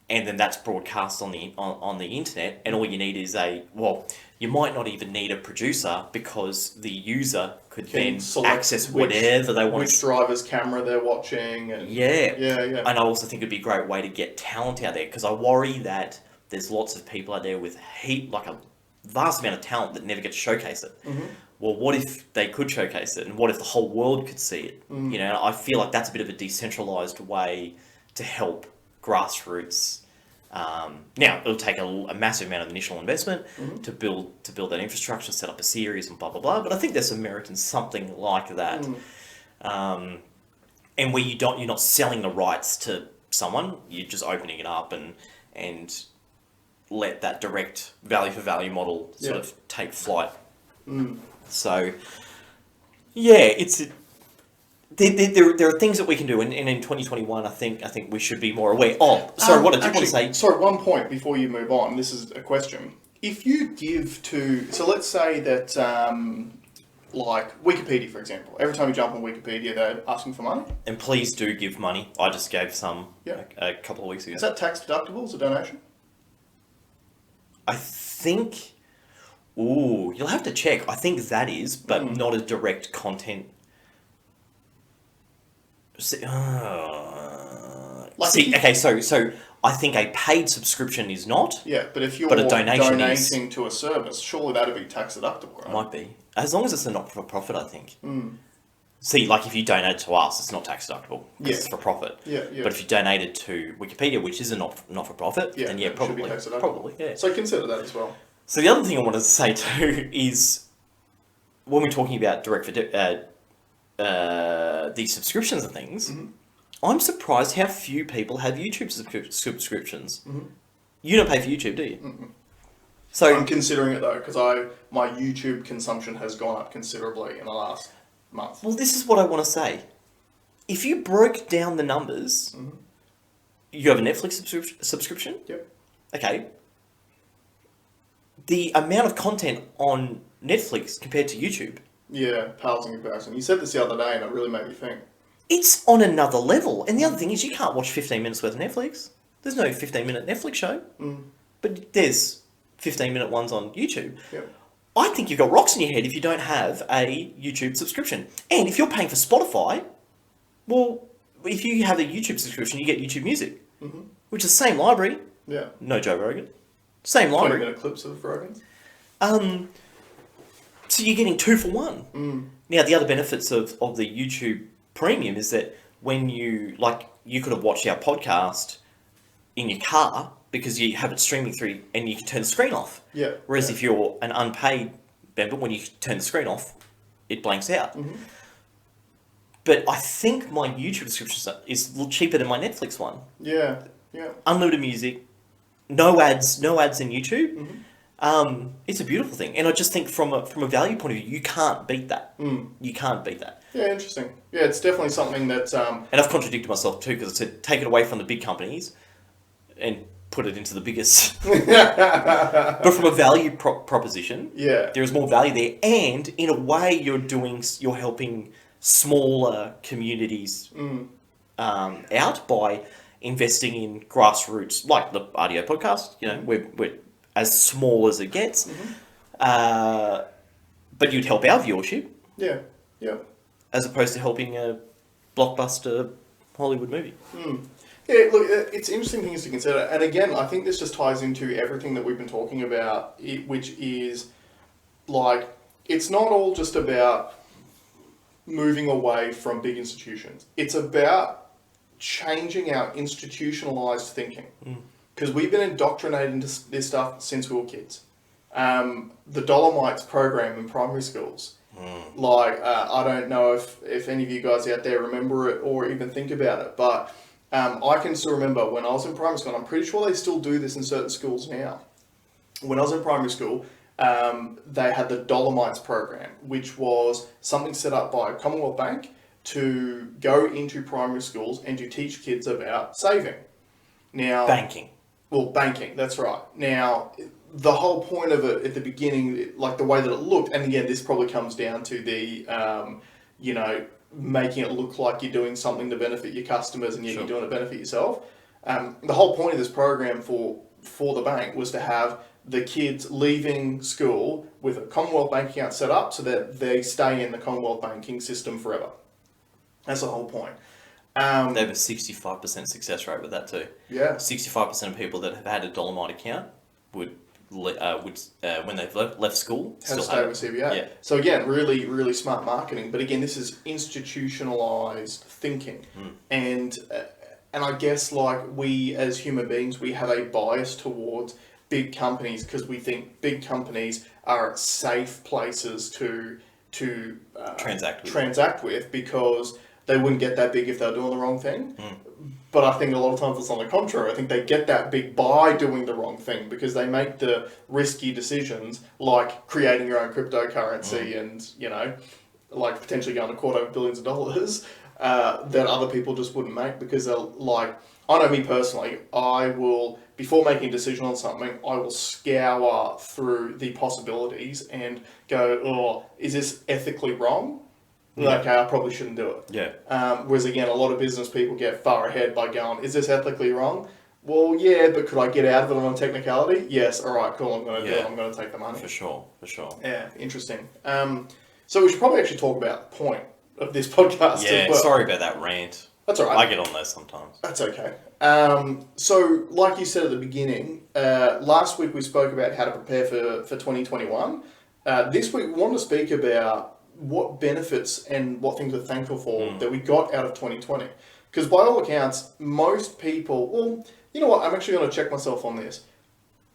Speaker 2: And then that's broadcast on the internet, and all you need is you might not even need a producer, because the user could then access whatever they want.
Speaker 1: Which driver's camera they're watching. And
Speaker 2: yeah.
Speaker 1: And
Speaker 2: I also think it'd be a great way to get talent out there, because I worry that there's lots of people out there with a vast amount of talent that never get to showcase it. Well, what if they could showcase it, and what if the whole world could see it? You know, I feel like that's a bit of a decentralized way to help grassroots. Now it'll take a massive amount of initial investment to build that infrastructure, set up a series, and blah blah blah. But I think there's some merit in something like that, and where you're not selling the rights to someone, you're just opening it up and let that direct value for value model sort of take flight. So yeah, there are things that we can do, and in 2021, I think we should be more aware. Oh, sorry, what did you want to say?
Speaker 1: Sorry, one point before you move on. This is a question. If you give so let's say that, like Wikipedia, for example, every time you jump on Wikipedia, they're asking for money.
Speaker 2: And please do give money. I just gave some a couple of weeks ago.
Speaker 1: Is that tax deductible as a donation?
Speaker 2: I think... Ooh, you'll have to check. I think that is, but not a direct content... So I think a paid subscription is not.
Speaker 1: Yeah, but if you're
Speaker 2: a donation
Speaker 1: donating to a service, surely that'd be tax deductible, right?
Speaker 2: Might be. As long as it's a not-for-profit, I think. See, like if you donate to us, it's not tax deductible. It's for profit.
Speaker 1: Yeah.
Speaker 2: But if you donated to Wikipedia, which is a not-for-profit, then probably.
Speaker 1: Should be tax deductible.
Speaker 2: Probably, yeah.
Speaker 1: So consider that as well.
Speaker 2: So the other thing I wanted to say too is, when we're talking about these subscriptions and things, I'm surprised how few people have YouTube subscriptions. You don't pay for YouTube, do you? So
Speaker 1: I'm considering it though, because my YouTube consumption has gone up considerably in the last month.
Speaker 2: Well, this is what I want to say. If you broke down the numbers, you have a Netflix subscription.
Speaker 1: Yep.
Speaker 2: Okay. The amount of content on Netflix compared to YouTube.
Speaker 1: Yeah, pales in comparison. You said this the other day and it really made me think.
Speaker 2: It's on another level. And the other thing is, you can't watch 15 minutes worth of Netflix. There's no 15-minute Netflix show. But there's 15-minute ones on YouTube.
Speaker 1: Yep.
Speaker 2: I think you've got rocks in your head if you don't have a YouTube subscription. And if you're paying for Spotify, well, if you have a YouTube subscription, you get YouTube Music, which is the same library.
Speaker 1: Yeah.
Speaker 2: No Joe Rogan. Same library.
Speaker 1: 20-minute clips of Rogan.
Speaker 2: So you're getting 2 for 1. Now, the other benefits of the YouTube Premium is that when you could have watched our podcast in your car because you have it streaming through and you can turn the screen off.
Speaker 1: Yeah.
Speaker 2: Whereas if you're an unpaid member, when you turn the screen off, it blanks out. But I think my YouTube subscription is a little cheaper than my Netflix one.
Speaker 1: Yeah.
Speaker 2: Unlimited music, no ads in YouTube. It's a beautiful thing, and I just think from a value point of view, you can't beat that. You can't beat that.
Speaker 1: Yeah, interesting. Yeah, it's definitely something that's...
Speaker 2: And I've contradicted myself too, because I said take it away from the big companies and put it into the biggest. But from a value proposition, there is more value there, and in a way, you're helping smaller communities out by investing in grassroots, like the RDO Podcast. You know, we're as small as it gets, but you'd help our viewership.
Speaker 1: Yeah.
Speaker 2: As opposed to helping a blockbuster Hollywood movie.
Speaker 1: Yeah, look, it's interesting things to consider. And again, I think this just ties into everything that we've been talking about, which is, like, it's not all just about moving away from big institutions. It's about changing our institutionalized thinking. Because we've been indoctrinated into this stuff since we were kids. The Dolomites program in primary schools. Like, I don't know if any of you guys out there remember it or even think about it, but I can still remember when I was in primary school, and I'm pretty sure they still do this in certain schools now. When I was in primary school, they had the Dolomites program, which was something set up by Commonwealth Bank to go into primary schools and to teach kids about saving. Now, banking, that's right. Now, the whole point of it at the beginning, like the way that it looked, and again, this probably comes down to the, making it look like you're doing something to benefit your customers and yet you're doing it to benefit yourself. The whole point of this program for the bank was to have the kids leaving school with a Commonwealth bank account set up so that they stay in the Commonwealth banking system forever. That's the whole point.
Speaker 2: They have a 65% success rate with that too.
Speaker 1: Yeah.
Speaker 2: 65% of people that have had a Dolomite account would when they've left school,
Speaker 1: still stay with CBA. Yeah. So again, really, really smart marketing. But again, this is institutionalized thinking. And I guess like we as human beings, we have a bias towards big companies because we think big companies are safe places to transact with because they wouldn't get that big if they're doing the wrong thing. But I think a lot of times it's on the contrary. I think they get that big by doing the wrong thing because they make the risky decisions like creating your own cryptocurrency and, like potentially going to court over billions of dollars that other people just wouldn't make because they're like, I know me personally, I will, before making a decision on something, I will scour through the possibilities and go, oh, is this ethically wrong? Okay, I probably shouldn't do it.
Speaker 2: Yeah.
Speaker 1: Whereas again, a lot of business people get far ahead by going, is this ethically wrong? Well, yeah, but could I get out of it on a technicality? Yes. All right, cool. I'm going to do it. I'm going to take the money.
Speaker 2: For sure.
Speaker 1: Yeah, interesting. So we should probably actually talk about the point of this podcast as well.
Speaker 2: Sorry about that rant.
Speaker 1: That's all right.
Speaker 2: I get on those sometimes.
Speaker 1: That's okay. So, like you said at the beginning, last week we spoke about how to prepare for 2021. This week we want to speak about what benefits and what things we're thankful for that we got out of 2020. Because by all accounts, most people, well, you know what, I'm actually going to check myself on this.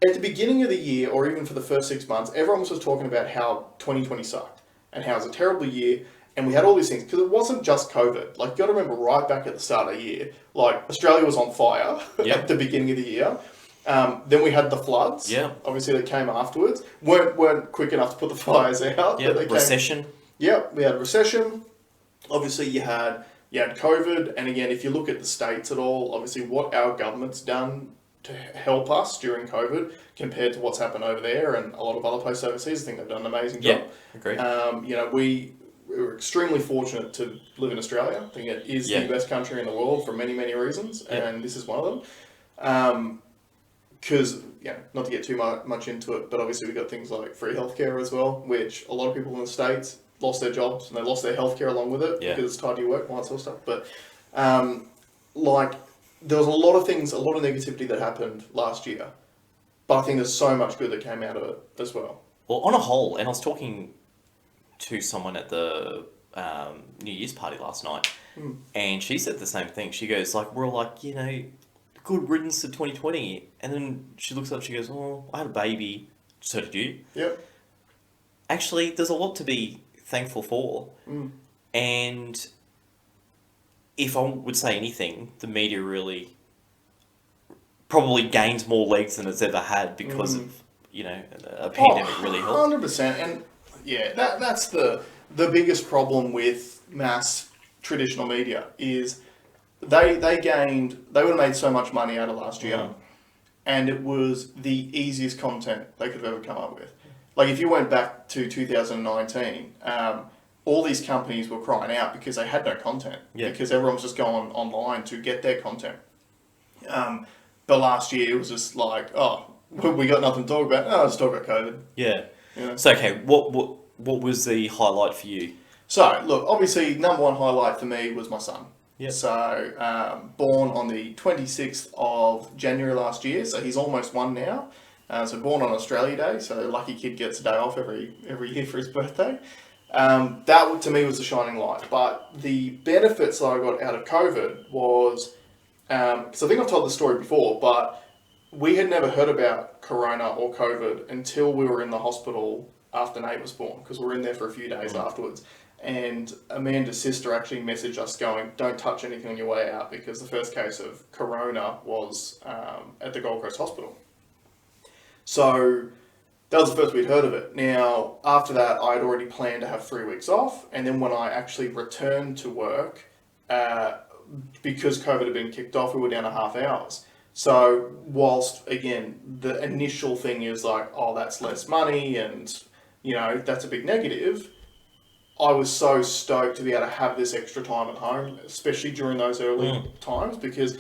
Speaker 1: At the beginning of the year, or even for the first 6 months, everyone was talking about how 2020 sucked and how it was a terrible year. And we had all these things, because it wasn't just COVID. Like, you got to remember right back at the start of the year, like, Australia was on fire at the beginning of the year. Then we had the floods, obviously, that came afterwards. Weren't quick enough to put the fires out.
Speaker 2: Yeah, recession.
Speaker 1: We had a recession. Obviously, you had COVID. And again, if you look at the states at all, obviously, what our government's done to help us during COVID compared to what's happened over there and a lot of other places overseas, I think they've done an amazing job.
Speaker 2: Agreed.
Speaker 1: We're extremely fortunate to live in Australia. I think it is the best country in the world for many, many reasons, and this is one of them. Because, not to get too much into it, but obviously we've got things like free healthcare as well, which a lot of people in the States lost their jobs and they lost their healthcare along with it because it's tied to your work and all that sort of stuff. But, there was a lot of things, a lot of negativity that happened last year, but I think there's so much good that came out of it as well.
Speaker 2: Well, on a whole, and I was talking to someone at the New Year's party last night, and she said the same thing. She goes, like, we're all like, good riddance to 2020. And then she looks up, she goes, oh, I had a baby. So did you?
Speaker 1: Yep.
Speaker 2: Actually, there's a lot to be thankful for. And if I would say anything, the media really probably gained more legs than it's ever had because of, a pandemic really helped.
Speaker 1: 100%. And that's the biggest problem with mass traditional media is they would have made so much money out of last year, and it was the easiest content they could have ever come up with. Like if you went back to 2019, all these companies were crying out because they had no content because everyone was just going online to get their content. But last year it was just like, oh, we got nothing to talk about. No, let's talk about COVID.
Speaker 2: Yeah. So okay, what was the highlight for you?
Speaker 1: So look, obviously, number one highlight for me was my son. Yep. So born on the 26th of January last year, so he's almost one now. So born on Australia Day, so lucky kid gets a day off every year for his birthday. That to me was the shining light. But the benefits that I got out of COVID was, because I think I've told the story before, but we had never heard about Corona or COVID until we were in the hospital after Nate was born, because we were in there for a few days afterwards. And Amanda's sister actually messaged us going, don't touch anything on your way out, because the first case of Corona was at the Gold Coast Hospital. So that was the first we'd heard of it. Now, after that, I'd already planned to have 3 weeks off. And then when I actually returned to work, because COVID had been kicked off, we were down to half hours. So whilst, again, the initial thing is like, oh, that's less money and, you know, that's a big negative, I was so stoked to be able to have this extra time at home, especially during those early times, because,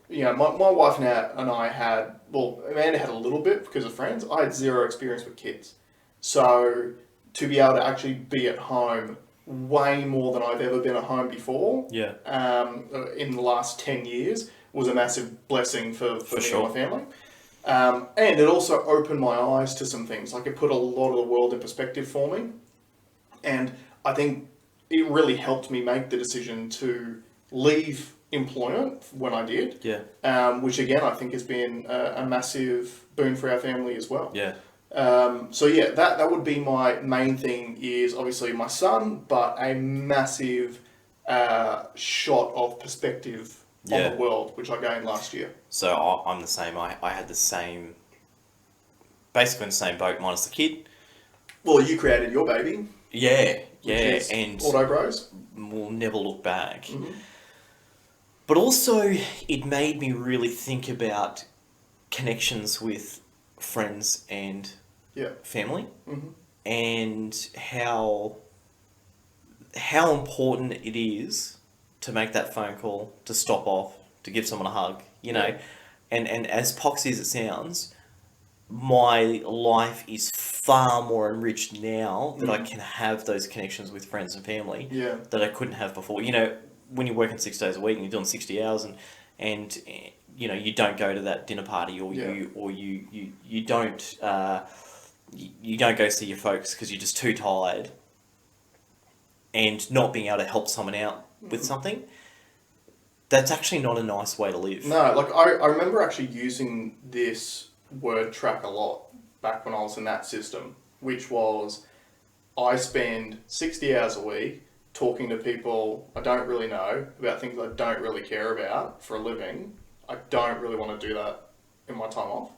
Speaker 1: you know, my wife and I had, well, Amanda had a little bit because of friends. I had zero experience with kids. So to be able to actually be at home way more than I've ever been at home before, in the last 10 years, was a massive blessing for me
Speaker 2: sure.
Speaker 1: and my family. And it also opened my eyes to some things. Like, it put a lot of the world in perspective for me. And I think it really helped me make the decision to leave employment when I did. Which, again, I think has been a massive boon for our family as well. So yeah, that would be my main thing, is obviously my son, but a massive shot of perspective on the world, which I gained last year.
Speaker 2: So I'm the same. I had the same, basically in the same boat, minus the kid.
Speaker 1: Well, you created your baby.
Speaker 2: And
Speaker 1: Auto Bros.
Speaker 2: We'll never look back. But also, it made me really think about connections with friends and family, and how important it is to make that phone call, to stop off, to give someone a hug, you know. And as poxy as it sounds, my life is far more enriched now that I can have those connections with friends and family that I couldn't have before. You know, when you're working 6 days a week and you're doing 60 hours and you know, you don't go to that dinner party, or you don't go see your folks because you're just too tired, and not being able to help someone out with something, that's actually not a nice way to live.
Speaker 1: No, like I remember actually using this word track a lot back when I was in that system, which was, I spend 60 hours a week talking to people I don't really know about things I don't really care about for a living. I don't really want to do that in my time off.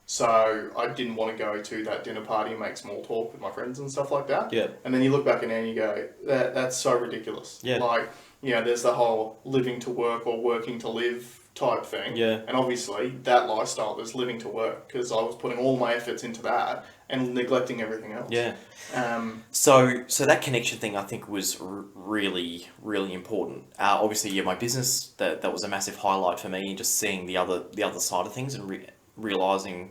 Speaker 1: So I didn't want to go to that dinner party and make small talk with my friends and stuff like that. And then you look back at it and you go, that's so ridiculous. Like, you know, there's the whole living to work or working to live type thing. And obviously that lifestyle, there's living to work, because I was putting all my efforts into that and neglecting everything else.
Speaker 2: So that connection thing, I think, was really, really important. Obviously, my business, that was a massive highlight for me, and just seeing the other side of things, and realizing,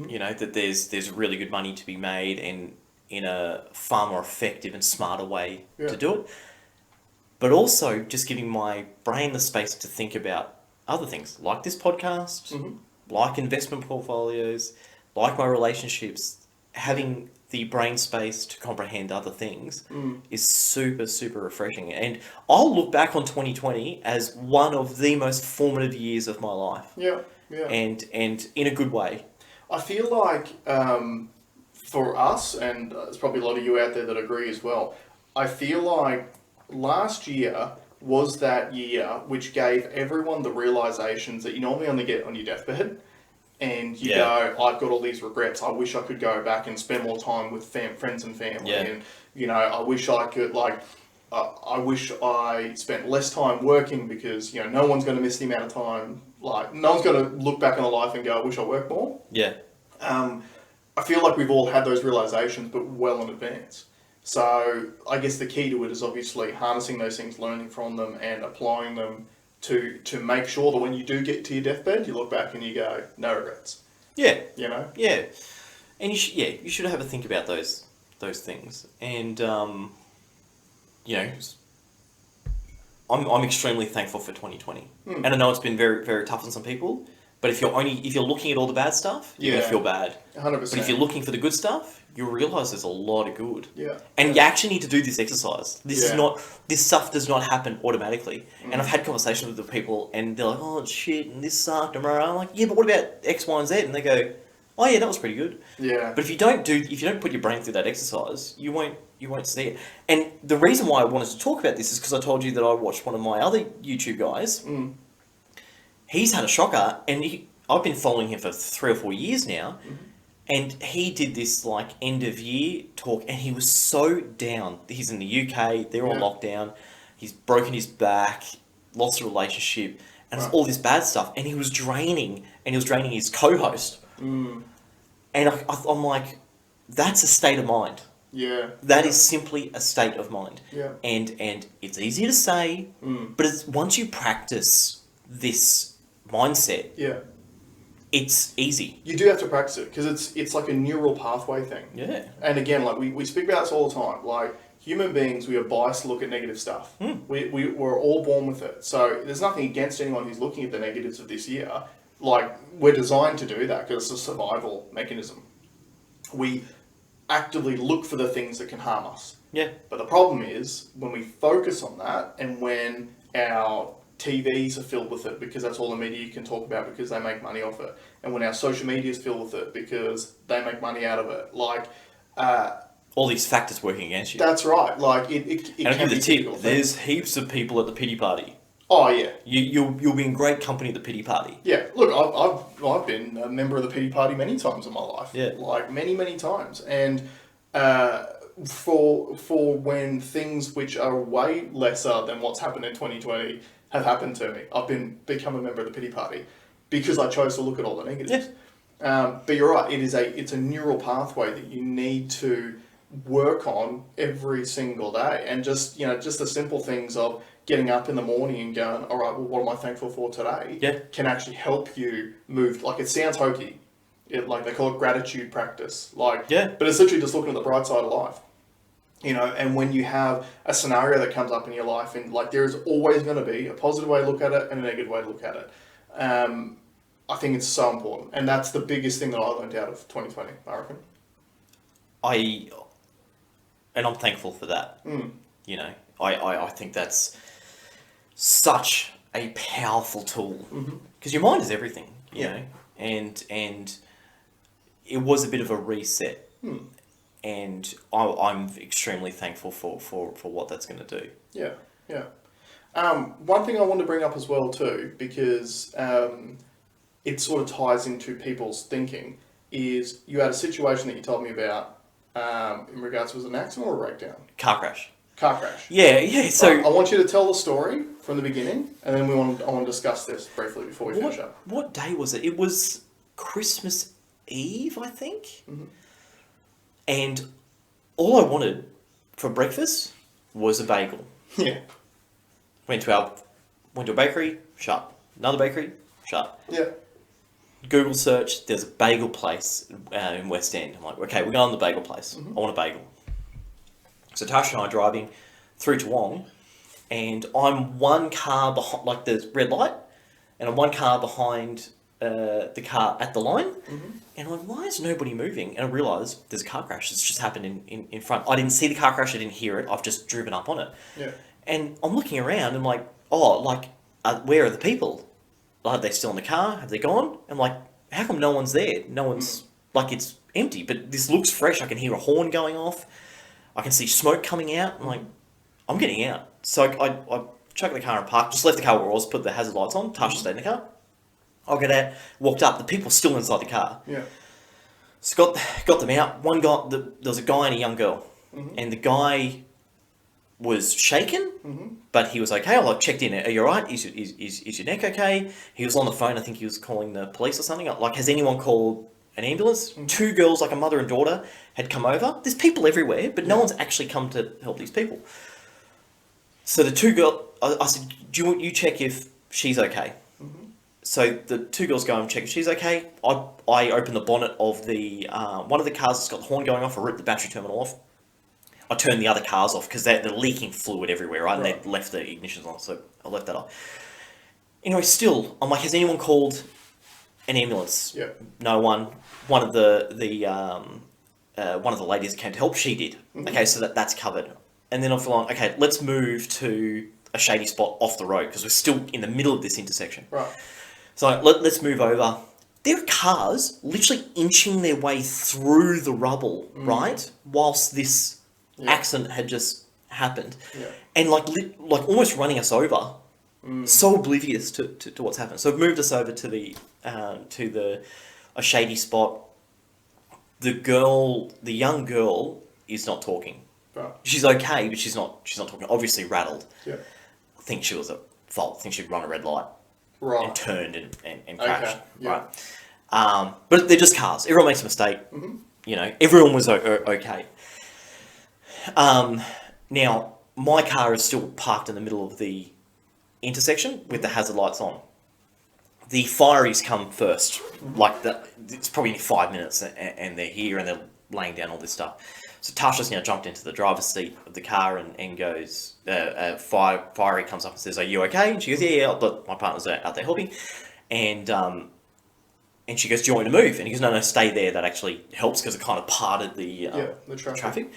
Speaker 2: you know, that there's really good money to be made, and in a far more effective and smarter way to do it. But also just giving my brain the space to think about other things, like this podcast, like investment portfolios, like my relationships. Having the brain space to comprehend other things is super, super refreshing. And I'll look back on 2020 as one of the most formative years of my life. And in a good way.
Speaker 1: I feel like for us, and there's probably a lot of you out there that agree as well, I feel like last year was that year which gave everyone the realizations that you normally only get on your deathbed. And you go, I've got all these regrets. I wish I could go back and spend more time with friends and family. And, you know, I wish I could, I wish I spent less time working, because, you know, no one's going to miss the amount of time. Like, no one's going to look back on their life and go, I wish I worked more. I feel like we've all had those realizations, but well in advance. So I guess the key to it is obviously harnessing those things, learning from them, and applying them to make sure that when you do get to your deathbed, you look back and you go, no regrets. You know?
Speaker 2: And you should have a think about those things. And you know, I'm extremely thankful for 2020. And I know it's been very, very tough on some people, but if you're looking at all the bad stuff, you're gonna feel bad.
Speaker 1: 100%.
Speaker 2: But if you're looking for the good stuff, you'll realise there's a lot of good. And you actually need to do this exercise. This stuff does not happen automatically. And I've had conversations with the people, and they're like, oh shit, and this sucked, and I'm like, yeah, but what about X, Y, and Z? And they go, oh yeah, that was pretty good. But if you don't put your brain through that exercise, you won't see it. And the reason why I wanted to talk about this is because I told you that I watched one of my other YouTube guys. He's had a shocker, and I've been following him for 3 or 4 years now. And he did this like end of year talk, and he was so down. He's in the UK, they're on lockdown, he's broken his back, lost a relationship, and it's all this bad stuff. And he was draining, and he was draining his co-host. And I'm like, that's a state of mind.
Speaker 1: Yeah.
Speaker 2: That is simply a state of mind.
Speaker 1: Yeah.
Speaker 2: And it's easy to say, but it's once you practice this mindset, it's easy.
Speaker 1: You do have to practice it because it's like a neural pathway thing.
Speaker 2: Yeah.
Speaker 1: And again, like we speak about this all the time. Like human beings, we are biased to look at negative stuff. We're all born with it. So there's nothing against anyone who's looking at the negatives of this year. Like we're designed to do that because it's a survival mechanism. We actively look for the things that can harm us.
Speaker 2: Yeah.
Speaker 1: But the problem is when we focus on that and when our TVs are filled with it because that's all the media you can talk about because they make money off it. And when our social media is filled with it because they make money out of it. Like,
Speaker 2: all these factors working against you.
Speaker 1: that's right. Like, it
Speaker 2: and I'll
Speaker 1: can
Speaker 2: give you
Speaker 1: be
Speaker 2: the tip.
Speaker 1: difficult.
Speaker 2: There's heaps of people at the pity party.
Speaker 1: Oh, yeah.
Speaker 2: You'll be in great company at the pity party.
Speaker 1: Yeah. Look, I've been a member of the pity party many times in my life.
Speaker 2: Yeah.
Speaker 1: Like, many, many times. And for when things which are way lesser than what's happened in 2020 have happened to me, I've become a member of the pity party because I chose to look at all the negatives.
Speaker 2: Yeah.
Speaker 1: But you're right, it's a neural pathway that you need to work on every single day. And just the simple things of getting up in the morning and going, all right, well, what am I thankful for today?
Speaker 2: Yeah.
Speaker 1: Can actually help you move. Like, it sounds hokey. Like, they call it gratitude practice. Like,
Speaker 2: Yeah.
Speaker 1: But it's literally just looking at the bright side of life. And when you have a scenario that comes up in your life, and like there's always going to be a positive way to look at it and a negative way to look at it. I think it's so important, and that's the biggest thing that I learned out of 2020. I reckon.
Speaker 2: And I'm thankful for that. I think that's such a powerful tool because your mind is everything. You know, and it was a bit of a reset. And I'm extremely thankful for what that's going to do.
Speaker 1: Yeah. One thing I wanted to bring up as well too, because it sort of ties into people's thinking, is you had a situation that you told me about in regards to, was it an accident or a breakdown?
Speaker 2: Car crash.
Speaker 1: Car crash.
Speaker 2: Yeah. So
Speaker 1: I want you to tell the story from the beginning, and then I want to discuss this briefly before we finish up.
Speaker 2: What day was it? It was Christmas Eve, I think. And all I wanted for breakfast was a bagel.
Speaker 1: Yeah.
Speaker 2: Went to a bakery, shut. Another bakery, shut.
Speaker 1: Yeah.
Speaker 2: Google search, there's a bagel place in West End. I'm like, okay, we're going to the bagel place. I want a bagel. So Tasha and I are driving through to Wong, and I'm one car behind, like there's red light, and I'm one car behind the car at the line. And I'm like, why is nobody moving? And I realised there's a car crash that's just happened in front. I didn't see the car crash, I didn't hear it, I've just driven up on it.
Speaker 1: Yeah.
Speaker 2: And I'm looking around, and I'm like, where are the people? Are they still in the car? Have they gone? I'm like, how come no one's there? No one's, like, it's empty, but this looks fresh. I can hear a horn going off. I can see smoke coming out. I'm like, I'm getting out. So I chucked the car and parked, just left the car where it was, put the hazard lights on, Tasha stayed in the car. I got out, walked up, the people were still inside the car.
Speaker 1: Yeah.
Speaker 2: So got them out. One guy, there was a guy and a young girl. And the guy was shaken, but he was okay. I checked in. Are you alright? Is your neck okay? He was on the phone. I think he was calling the police or something. Like, has anyone called an ambulance? Two girls, like a mother and daughter, had come over. There's people everywhere, but no one's actually come to help these people. So the two girls, I said, do you check if she's okay? So the two girls go and check if she's okay. I open the bonnet of the one of the cars that's got the horn going off. I rip the battery terminal off. I turn the other cars off because they're leaking fluid everywhere, right? And they'd left the ignitions on, so I left that off. Anyway, still, I'm like, has anyone called an ambulance?
Speaker 1: Yeah.
Speaker 2: No one. One of the ladies came to help. She did. Okay, so that's covered. And then I'm feeling, okay, let's move to a shady spot off the road because we're still in the middle of this intersection.
Speaker 1: Right.
Speaker 2: So let's move over. There are cars literally inching their way through the rubble, right? Whilst this accident had just happened.
Speaker 1: Yeah.
Speaker 2: And like almost running us over. So oblivious to what's happened. So it moved us over to a shady spot. the young girl is not talking.
Speaker 1: Right.
Speaker 2: She's okay, but she's not talking. Obviously rattled.
Speaker 1: Yeah.
Speaker 2: I think she was at fault. I think she'd run a red light.
Speaker 1: Right.
Speaker 2: And turned and crashed.
Speaker 1: Okay. Yeah.
Speaker 2: Right. But they're just cars. Everyone makes a mistake.
Speaker 1: Mm-hmm.
Speaker 2: You know, everyone was okay. Now, my car is still parked in the middle of the intersection with the hazard lights on. The fireys come first. Like, it's probably 5 minutes and they're here and they're laying down all this stuff. So Tasha's now jumped into the driver's seat of the car and goes, fiery comes up and says, "Are you okay?" And she goes, yeah, but my partner's out there helping. And she goes, "Do you want me to move?" And he goes, no, stay there. That actually helps because it kind of parted the traffic.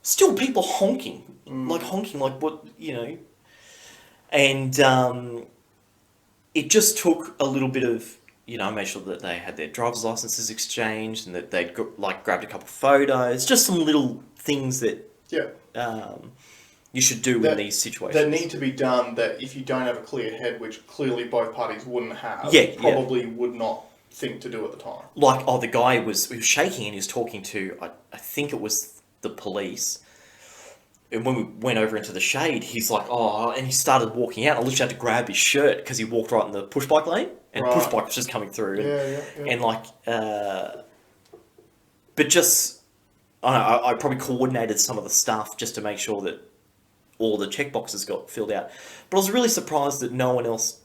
Speaker 2: Still people honking, like what, you know. And it just took a little bit of, you know, I made sure that they had their driver's licenses exchanged and that they'd grabbed a couple of photos, just some little things that you should do in these situations.
Speaker 1: That need to be done that if you don't have a clear head, which clearly both parties wouldn't have, probably would not think to do at the time.
Speaker 2: Like, the guy was shaking and he was talking to, I think it was the police. And when we went over into the shade, he's like, and he started walking out. I literally had to grab his shirt because he walked right in the push bike lane. And push bike was just coming through. And, and like, but just, I don't know, I probably coordinated some of the stuff just to make sure that all the checkboxes got filled out. But I was really surprised that no one else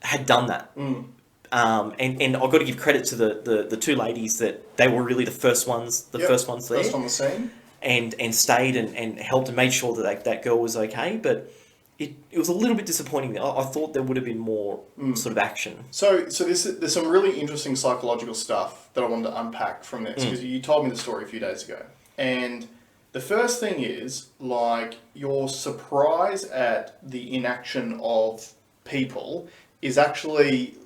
Speaker 2: had done that. And I've got to give credit to the two ladies that they were really the first ones there.
Speaker 1: First on the scene.
Speaker 2: And stayed and helped and made sure that that girl was okay. But it was a little bit disappointing. I thought there would have been more sort of action. So
Speaker 1: there's some really interesting psychological stuff that I wanted to unpack from this, because you told me the story a few days ago. And the first thing is, like, your surprise at the inaction of people is actually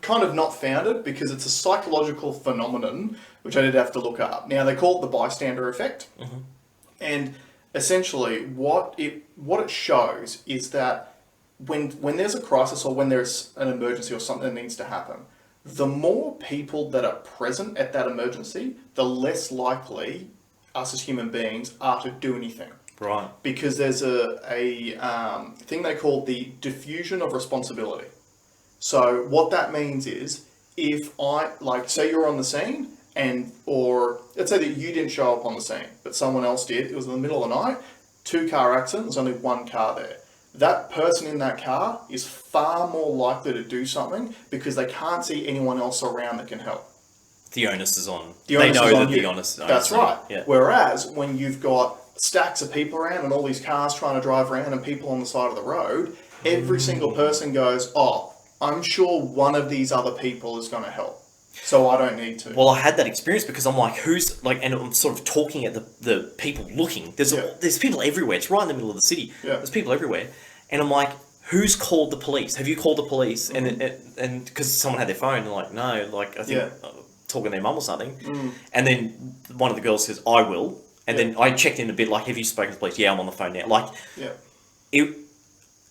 Speaker 1: kind of not founded, because it's a psychological phenomenon which I did have to look up. Now, they call it the bystander effect. And essentially what it shows is that when there's a crisis or when there's an emergency or something that needs to happen, the more people that are present at that emergency, the less likely us as human beings are to do anything.
Speaker 2: Right.
Speaker 1: Because there's a thing they call the diffusion of responsibility. So what that means is, if say you're on the scene, or let's say that you didn't show up on the scene, but someone else did, it was in the middle of the night, 2 car accident, there's only 1 car there. That person in that car is far more likely to do something because they can't see anyone else around that can help.
Speaker 2: The onus is on.
Speaker 1: The onus
Speaker 2: they
Speaker 1: is
Speaker 2: know
Speaker 1: on
Speaker 2: that
Speaker 1: you.
Speaker 2: the onus.
Speaker 1: That's right.
Speaker 2: Yeah.
Speaker 1: Whereas when you've got stacks of people around and all these cars trying to drive around and people on the side of the road, every single person goes, I'm sure one of these other people is going to help, so I don't need to.
Speaker 2: Well, I had that experience because I'm like, and I'm sort of talking at the people looking. There's people everywhere. It's right in the middle of the city.
Speaker 1: Yeah.
Speaker 2: There's people everywhere. And I'm like, who's called the police? Have you called the police? And because someone had their phone, and like, no, like, I think talking to their mum or something. And then one of the girls says, I will. And then I checked in a bit, like, have you spoken to the police? Yeah, I'm on the phone now. Like,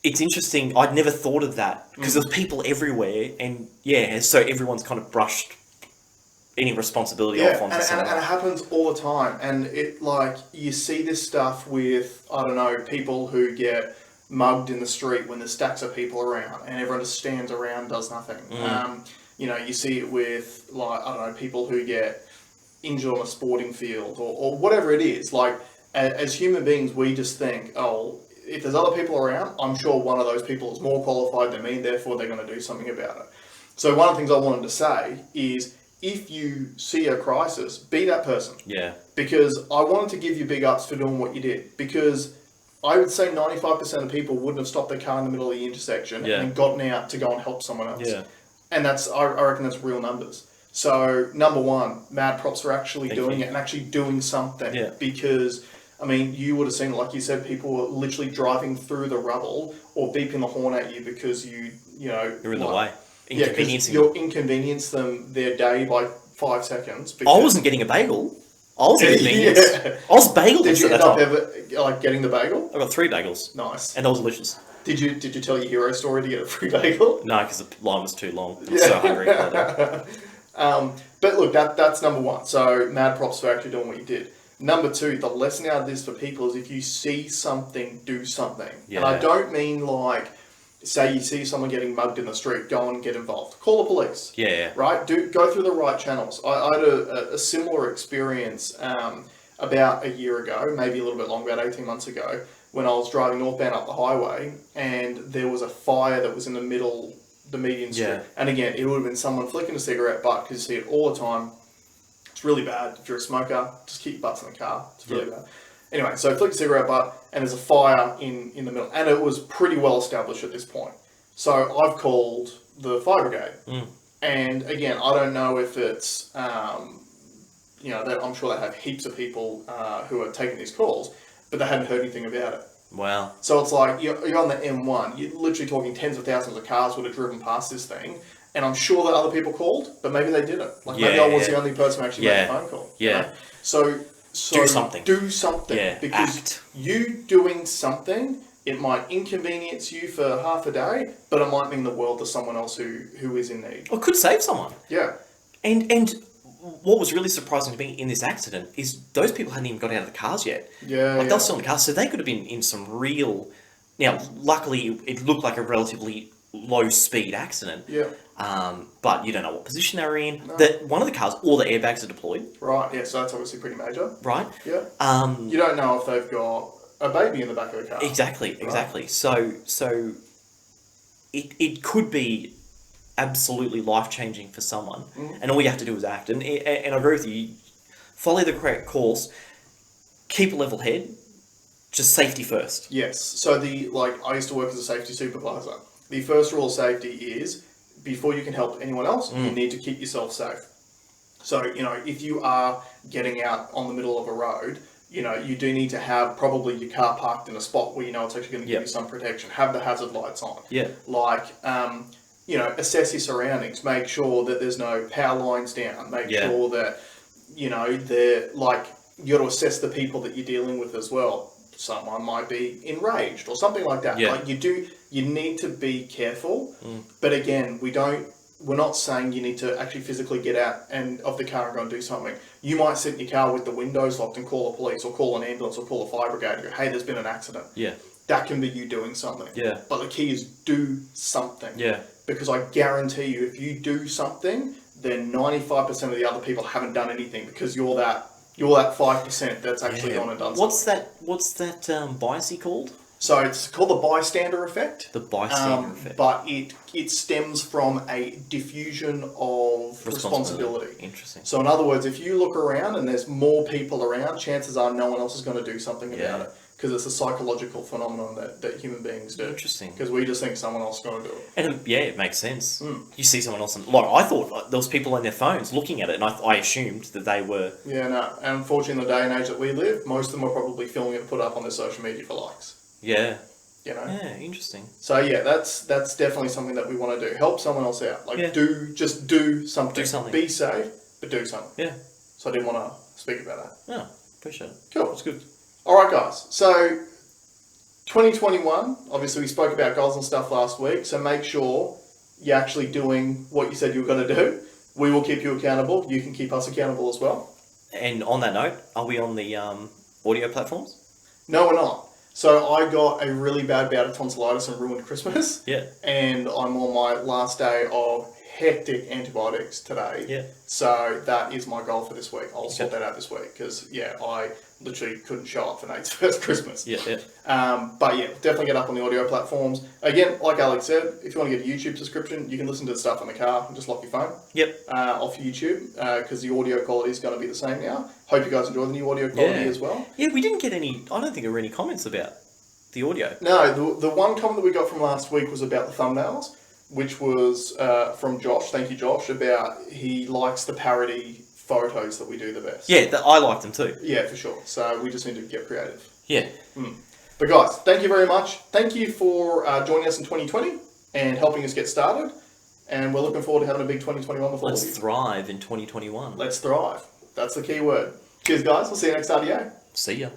Speaker 2: it's interesting. I'd never thought of that because there's people everywhere, and so everyone's kind of brushed any responsibility off onto someone.
Speaker 1: And it happens all the time. And it, like, you see this stuff with, I don't know, people who get mugged in the street when there's stacks of people around and everyone just stands around, does nothing. You know, you see it with, like, I don't know, people who get injured on a sporting field or whatever it is. Like, as human beings, we just think, if there's other people around, I'm sure one of those people is more qualified than me, therefore they're going to do something about it. So one of the things I wanted to say is, if you see a crisis, be that person.
Speaker 2: Yeah.
Speaker 1: Because I wanted to give you big ups for doing what you did. Because I would say 95% of people wouldn't have stopped their car in the middle of the intersection and gotten out to go and help someone else.
Speaker 2: Yeah.
Speaker 1: And I reckon that's real numbers. So, number one, mad props for actually doing it and actually doing something.
Speaker 2: Yeah.
Speaker 1: Because, I mean, you would have seen, like you said, people were literally driving through the rubble or beeping the horn at you because you're in the way. You'll inconvenience them their day by 5 seconds.
Speaker 2: I wasn't getting a bagel. I was inconvenienced. I was bagel.
Speaker 1: Did you end up ever getting the bagel?
Speaker 2: I got 3 bagels.
Speaker 1: Nice.
Speaker 2: And they were delicious.
Speaker 1: Did you tell your hero story to get a free bagel?
Speaker 2: No, because the line was too long. I was so hungry.
Speaker 1: But look, that's number one. So mad props for actually doing what you did. Number two, the lesson out of this for people is if you see something, do something.
Speaker 2: Yeah.
Speaker 1: And I don't mean like, say you see someone getting mugged in the street, go and get involved. Call the police.
Speaker 2: Yeah.
Speaker 1: Right? Go through the right channels. I had a similar experience about a year ago, maybe a little bit longer, about 18 months ago, when I was driving northbound up the highway and there was a fire that was in the median street.
Speaker 2: Yeah.
Speaker 1: And again, it would have been someone flicking a cigarette butt, because you see it all the time. It's really bad. If you're a smoker, just keep your butts in the car. It's really bad. Anyway, so flick a cigarette butt and there's a fire in the middle. And it was pretty well established at this point. So I've called the fire brigade. And again, I don't know if it's, I'm sure they have heaps of people who are taking these calls, but they hadn't heard anything about it.
Speaker 2: Wow.
Speaker 1: So it's like, you're on the M1, you're literally talking tens of thousands of cars would have driven past this thing, and I'm sure that other people called, but maybe they didn't. Like, maybe I was the only person who actually made a phone call.
Speaker 2: Yeah.
Speaker 1: You know? So
Speaker 2: do something.
Speaker 1: Do something.
Speaker 2: Yeah.
Speaker 1: Because
Speaker 2: Act.
Speaker 1: you doing something, it might inconvenience you for half a day, but it might mean the world to someone else who is in need.
Speaker 2: Or could save someone.
Speaker 1: Yeah.
Speaker 2: And what was really surprising to me in this accident is those people hadn't even got out of the cars yet.
Speaker 1: Yeah.
Speaker 2: Like, they were still in the cars, so they could have been in some real... Now, luckily, it looked like a relatively low-speed accident.
Speaker 1: Yeah.
Speaker 2: But you don't know what position they were in.
Speaker 1: No.
Speaker 2: One of the cars, all the airbags are deployed.
Speaker 1: Right, yeah, so that's obviously pretty major.
Speaker 2: Right.
Speaker 1: Yeah. You don't know if they've got a baby in the back of the car.
Speaker 2: Exactly. So it could be absolutely life-changing for someone, and all you have to do is act. And I agree with you. Follow the correct course. Keep a level head. Just safety first.
Speaker 1: Yes. So I used to work as a safety supervisor. The first rule of safety is, before you can help anyone else, you need to keep yourself safe. So, if you are getting out on the middle of a road, you do need to have probably your car parked in a spot where it's actually going to give you some protection. Have the hazard lights on.
Speaker 2: Yeah.
Speaker 1: Assess your surroundings. Make sure that there's no power lines down. Make sure that, you got to assess the people that you're dealing with as well. Someone might be enraged or something like that.
Speaker 2: Yeah.
Speaker 1: You need to be careful. But again, we're not saying you need to actually physically get out of the car and go and do something. You might sit in your car with the windows locked and call the police or call an ambulance or call a fire brigade and go, hey, there's been an accident.
Speaker 2: Yeah.
Speaker 1: That can be you doing something.
Speaker 2: Yeah.
Speaker 1: But the key is do something.
Speaker 2: Yeah.
Speaker 1: Because I guarantee you, if you do something, then 95% of the other people haven't done anything, because you're that 5% that's actually gone and done something.
Speaker 2: What's that biasy called?
Speaker 1: So it's called the bystander effect.
Speaker 2: The bystander effect.
Speaker 1: But it stems from a diffusion of responsibility.
Speaker 2: Interesting.
Speaker 1: So in other words, if you look around and there's more people around, chances are no one else is going to do something about it. Because it's a psychological phenomenon that human beings do.
Speaker 2: Interesting.
Speaker 1: Because we just think someone else is going to do it.
Speaker 2: And it makes sense. You see someone else, I thought there was people on their phones looking at it, and I assumed that they were...
Speaker 1: Yeah, no. And unfortunately, in the day and age that we live, most of them are probably filming it and put up on their social media for likes.
Speaker 2: Yeah.
Speaker 1: Yeah,
Speaker 2: interesting.
Speaker 1: So yeah, that's definitely something that we want to do. Help someone else out. Just do something.
Speaker 2: Do something.
Speaker 1: Be safe, but do something.
Speaker 2: Yeah.
Speaker 1: So I didn't want to speak about that.
Speaker 2: Yeah, appreciate it.
Speaker 1: Cool.
Speaker 2: That's good.
Speaker 1: All right, guys. So 2021, obviously we spoke about goals and stuff last week, so make sure you're actually doing what you said you were going to do. We will keep you accountable. You can keep us accountable as well.
Speaker 2: And on that note, are we on the audio platforms?
Speaker 1: No, we're not. So I got a really bad bout of tonsillitis and ruined Christmas.
Speaker 2: Yeah.
Speaker 1: And I'm on my last day of hectic antibiotics today.
Speaker 2: Yeah.
Speaker 1: So that is my goal for this week. I'll sort that out this week because, I literally couldn't show up for Nate's first Christmas.
Speaker 2: Yeah.
Speaker 1: But yeah, definitely get up on the audio platforms. Again, like Alex said, if you want to get a YouTube subscription, you can listen to the stuff in the car and just lock your phone.
Speaker 2: Yep.
Speaker 1: Off YouTube because the audio quality is going to be the same now. Hope you guys enjoy the new audio quality as well.
Speaker 2: Yeah, we didn't get any, I don't think there were any comments about the audio.
Speaker 1: No, the one comment that we got from last week was about the thumbnails, which was from Josh. Thank you, Josh, about he likes the parody photos that we do the best.
Speaker 2: Yeah, I like them too.
Speaker 1: Yeah, for sure. So we just need to get creative.
Speaker 2: Yeah.
Speaker 1: But guys, thank you very much. Thank you for joining us in 2020 and helping us get started. And we're looking forward to having a big 2021 before
Speaker 2: Let's thrive in 2021.
Speaker 1: Let's thrive. That's the key word. Cheers, guys. We'll see you next RDO.
Speaker 2: See ya.